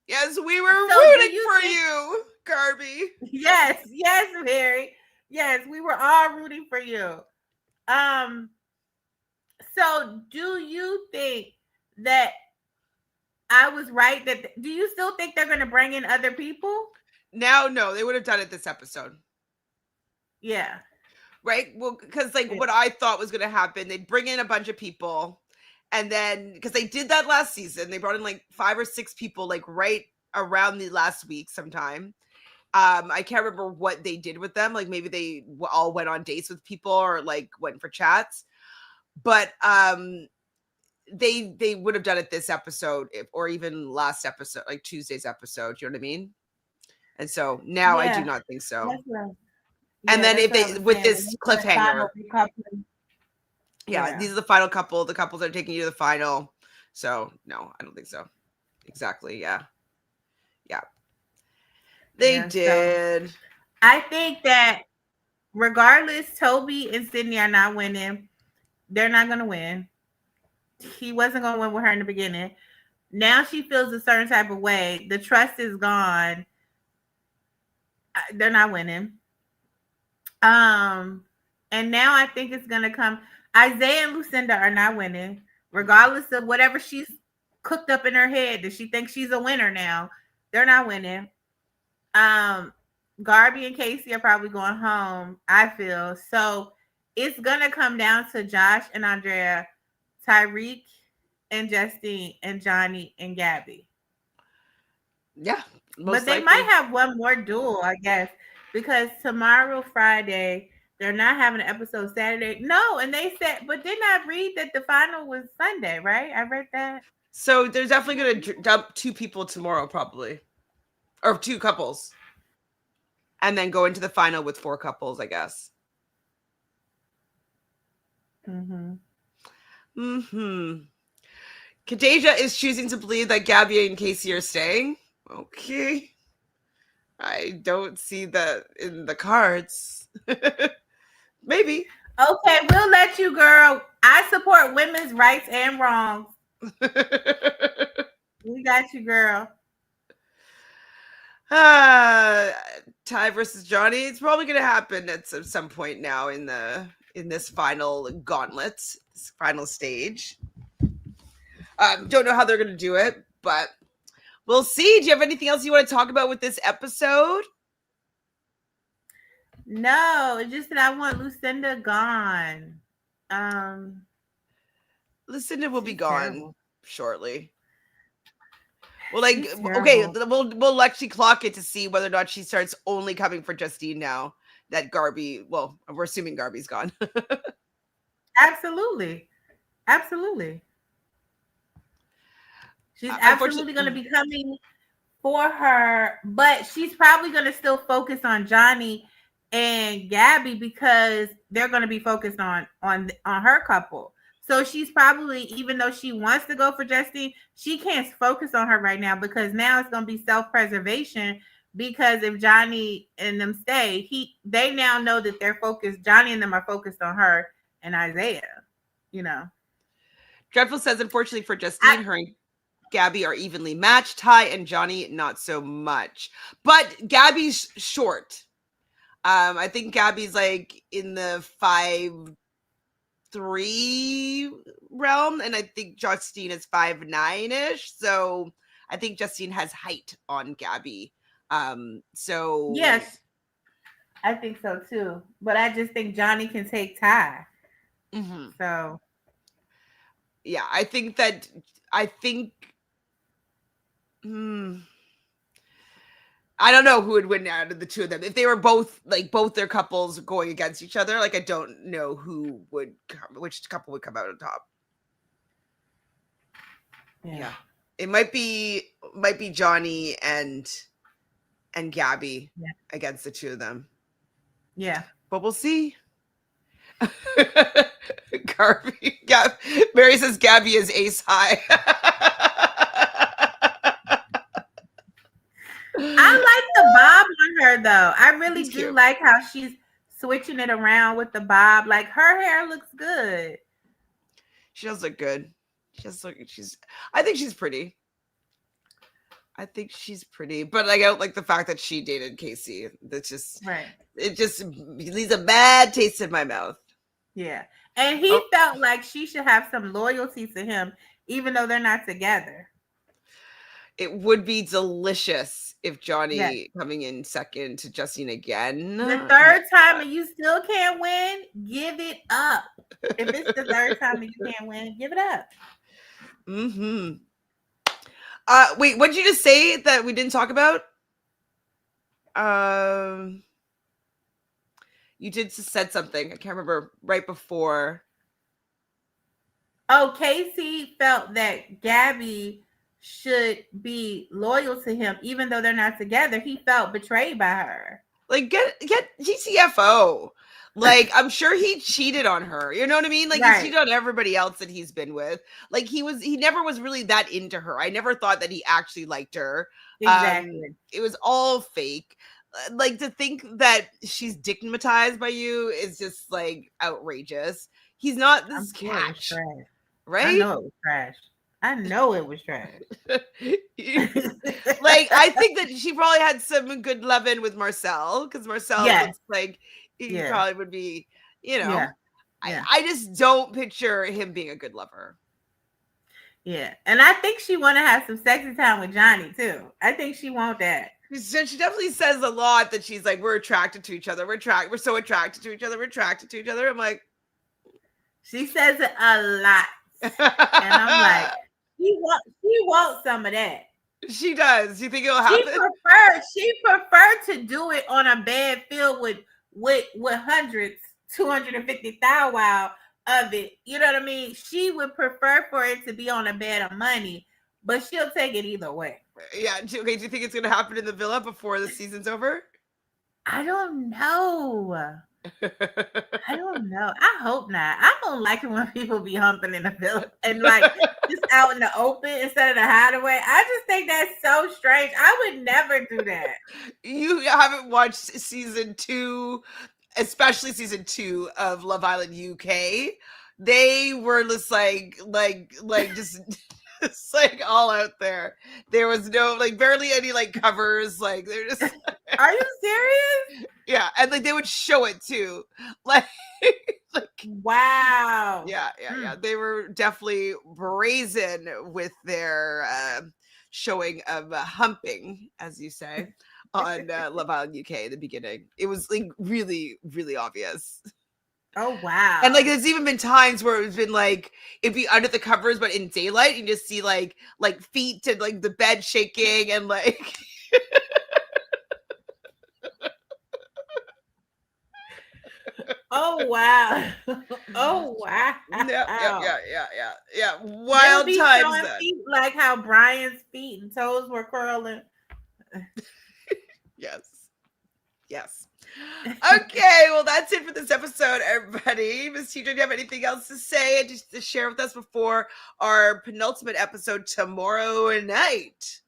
Yes, we were rooting for you, Garby. Yes, Mary. Yes, we were all rooting for you. So do you think that I was right? Do you still think they're going to bring in other people? Now, no, they would have done it this episode. Yeah. Right? Well, because what I thought was going to happen, they'd bring in a bunch of people. And then, because they did that last season, they brought in like 5 or 6 people, like right around the last week sometime. I can't remember what they did with them. Like, maybe they all went on dates with people or like went for chats. But they would have done it this episode or even last episode, like Tuesday's episode. You know what I mean? And so now I do not think so. And then if they with this cliffhanger, these are the final couple. The couples are taking you to the final. So no, I don't think so. Exactly. Yeah. They did. So I think that regardless, Toby and Sydney are not winning. They're not going to win. He wasn't going to win with her in the beginning. Now she feels a certain type of way. The trust is gone. They're not winning. And now I think it's going to come. Isaiah and Lucinda are not winning, regardless of whatever she's cooked up in her head that she thinks she's a winner now. They're not winning. Garby and Casey are probably going home, I feel. So it's gonna come down to Josh and Andrea, Tyreek and Justine, and Johnny and Gabby. Yeah. But they might have one more duel, I guess, because tomorrow, Friday, they're not having an episode Saturday. No, and they said, but didn't I read that the final was Sunday, right? I read that. So they're definitely going to dump 2 people tomorrow, probably. Or 2 couples. And then go into the final with 4 couples, I guess. Khadijah is choosing to believe that Gabby and Casey are staying. Okay. I don't see that in the cards. Maybe. Okay, we'll let you, girl. I support women's rights and wrongs. We got you, girl. Ty versus Johnny. It's probably going to happen at some point now in this final gauntlet, this final stage. Don't know how they're going to do it, but we'll see. Do you have anything else you want to talk about with this episode? No, it's just that I want Lucinda gone. Lucinda will be gone shortly. Well, okay, we'll actually clock it to see whether or not she starts only coming for Justine now that Garby. Well, we're assuming Garby's gone. Absolutely. She's absolutely going to be coming for her, but she's probably going to still focus on Johnny and Gabby because they're going to be focused on her couple. So she's probably, even though she wants to go for Justine, she can't focus on her right now because now it's going to be self-preservation. Because if Johnny and them stay, they now know that they're focused. Johnny and them are focused on her and Isaiah. You know. Dreadful says, unfortunately for Justine, her and Gabby are evenly matched. Ty and Johnny not so much, but Gabby's short. I think Gabby's like in the 5'3" realm, and I think Justine is 5'9" So I think Justine has height on Gabby. So yes, I think so too. But I just think Johnny can take Ty. So yeah, I think. I don't know who would win out of the 2 of them. If they were both their couples going against each other, I don't know which couple would come out on top. Yeah. It might be Johnny and Gabby against the 2 of them. Yeah. But we'll see. Garby. Mary says Gabby is ace high. I like the bob on her though. I really do like how she's switching it around with the bob. Like her hair looks good. She does look good. I think she's pretty. But I don't like the fact that she dated Casey. That's just right. It just leaves a bad taste in my mouth. Yeah. And he felt like she should have some loyalty to him, even though they're not together. It would be delicious if Johnny coming in second to Justine again. The 3rd time and you still can't win, give it up. If it's the 3rd time and you can't win, give it up. Wait, what did you just say that we didn't talk about? You did said something. I can't remember right before. Oh, Casey felt that Gabby should be loyal to him, even though they're not together. He felt betrayed by her. Like, get GTFO. Like, I'm sure he cheated on her. You know what I mean? Like, he's Right. cheated on everybody else that he's been with. Like, he never was really that into her. I never thought that he actually liked her. Exactly. It was all fake. Like, to think that she's stigmatized by you is just like outrageous. He's not I'm this sure it was catch, trash. I right? know it was trash. I know it was trash. Like, I think that she probably had some good loving with Marcel, because Marcel Yes. looks like he Yeah. probably would be, you know. Yeah. Yeah. I just don't picture him being a good lover. Yeah. And I think she want to have some sexy time with Johnny too. I think she want that. She definitely says a lot that she's like, we're attracted to each other. We're so attracted to each other. We're attracted to each other. I'm like, she says it a lot. And I'm like, she wants some of that. She does. You think it'll She happen? preferred to do it on a bed filled with hundreds, 250 thou wow of it. You know what I mean? She would prefer for it to be on a bed of money, but she'll take it either way. Yeah. Okay. Do you think it's going to happen in the villa before the season's over? I don't know. I don't know. I hope not. I don't like it when people be humping in the villa and like just out in the open instead of the hideaway. I just think that's so strange. I would never do that. You haven't watched season 2, especially season 2 of Love Island UK. They were just like just it's like all out there. There was no like barely any like covers. Like they're just Are you serious? yeah, and like they would show it too. Like Wow. yeah. They were definitely brazen with their showing of humping, as you say, on Love Island UK in the beginning. It was like really, really obvious. Oh wow. And like there's even been times where it's been like it'd be under the covers, but in daylight you just see like feet and like the bed shaking and like oh wow. Oh wow. Yeah. They'll Wild be times showing then. feet like how Brian's feet and toes were curling. Yes. Okay, well that's it for this episode, everybody. Miss Tjoy, do you have anything else to say and just to share with us before our penultimate episode tomorrow night?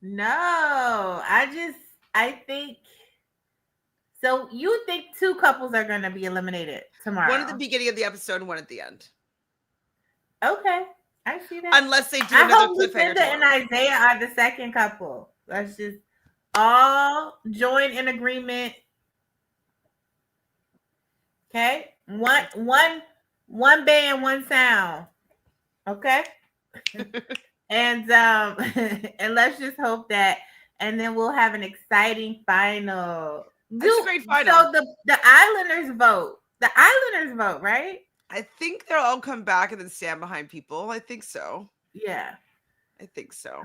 No, I think so. You think 2 couples are going to be eliminated tomorrow? One at the beginning of the episode and one at the end. Okay, I see that. Unless they do I another hope cliffhanger Lucinda and Isaiah are the second couple. Let's just all join in agreement. Okay, one band, one sound. Okay, and and let's just hope that, and then we'll have an exciting final. That's a great final. So the Islanders vote. The Islanders vote, right? I think they'll all come back and then stand behind people. I think so. Yeah. I think so.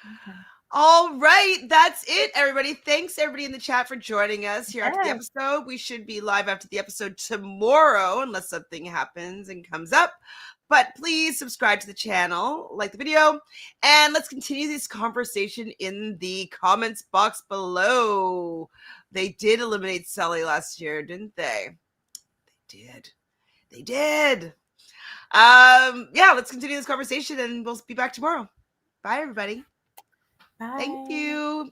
Okay. All right. That's it, everybody. Thanks, everybody in the chat for joining us here after the episode. We should be live after the episode tomorrow, unless something happens and comes up. But please subscribe to the channel, like the video, and let's continue this conversation in the comments box below. They did eliminate Sully last year, didn't they? They did. Yeah, let's continue this conversation and we'll be back tomorrow. Bye, everybody. Bye. Thank you.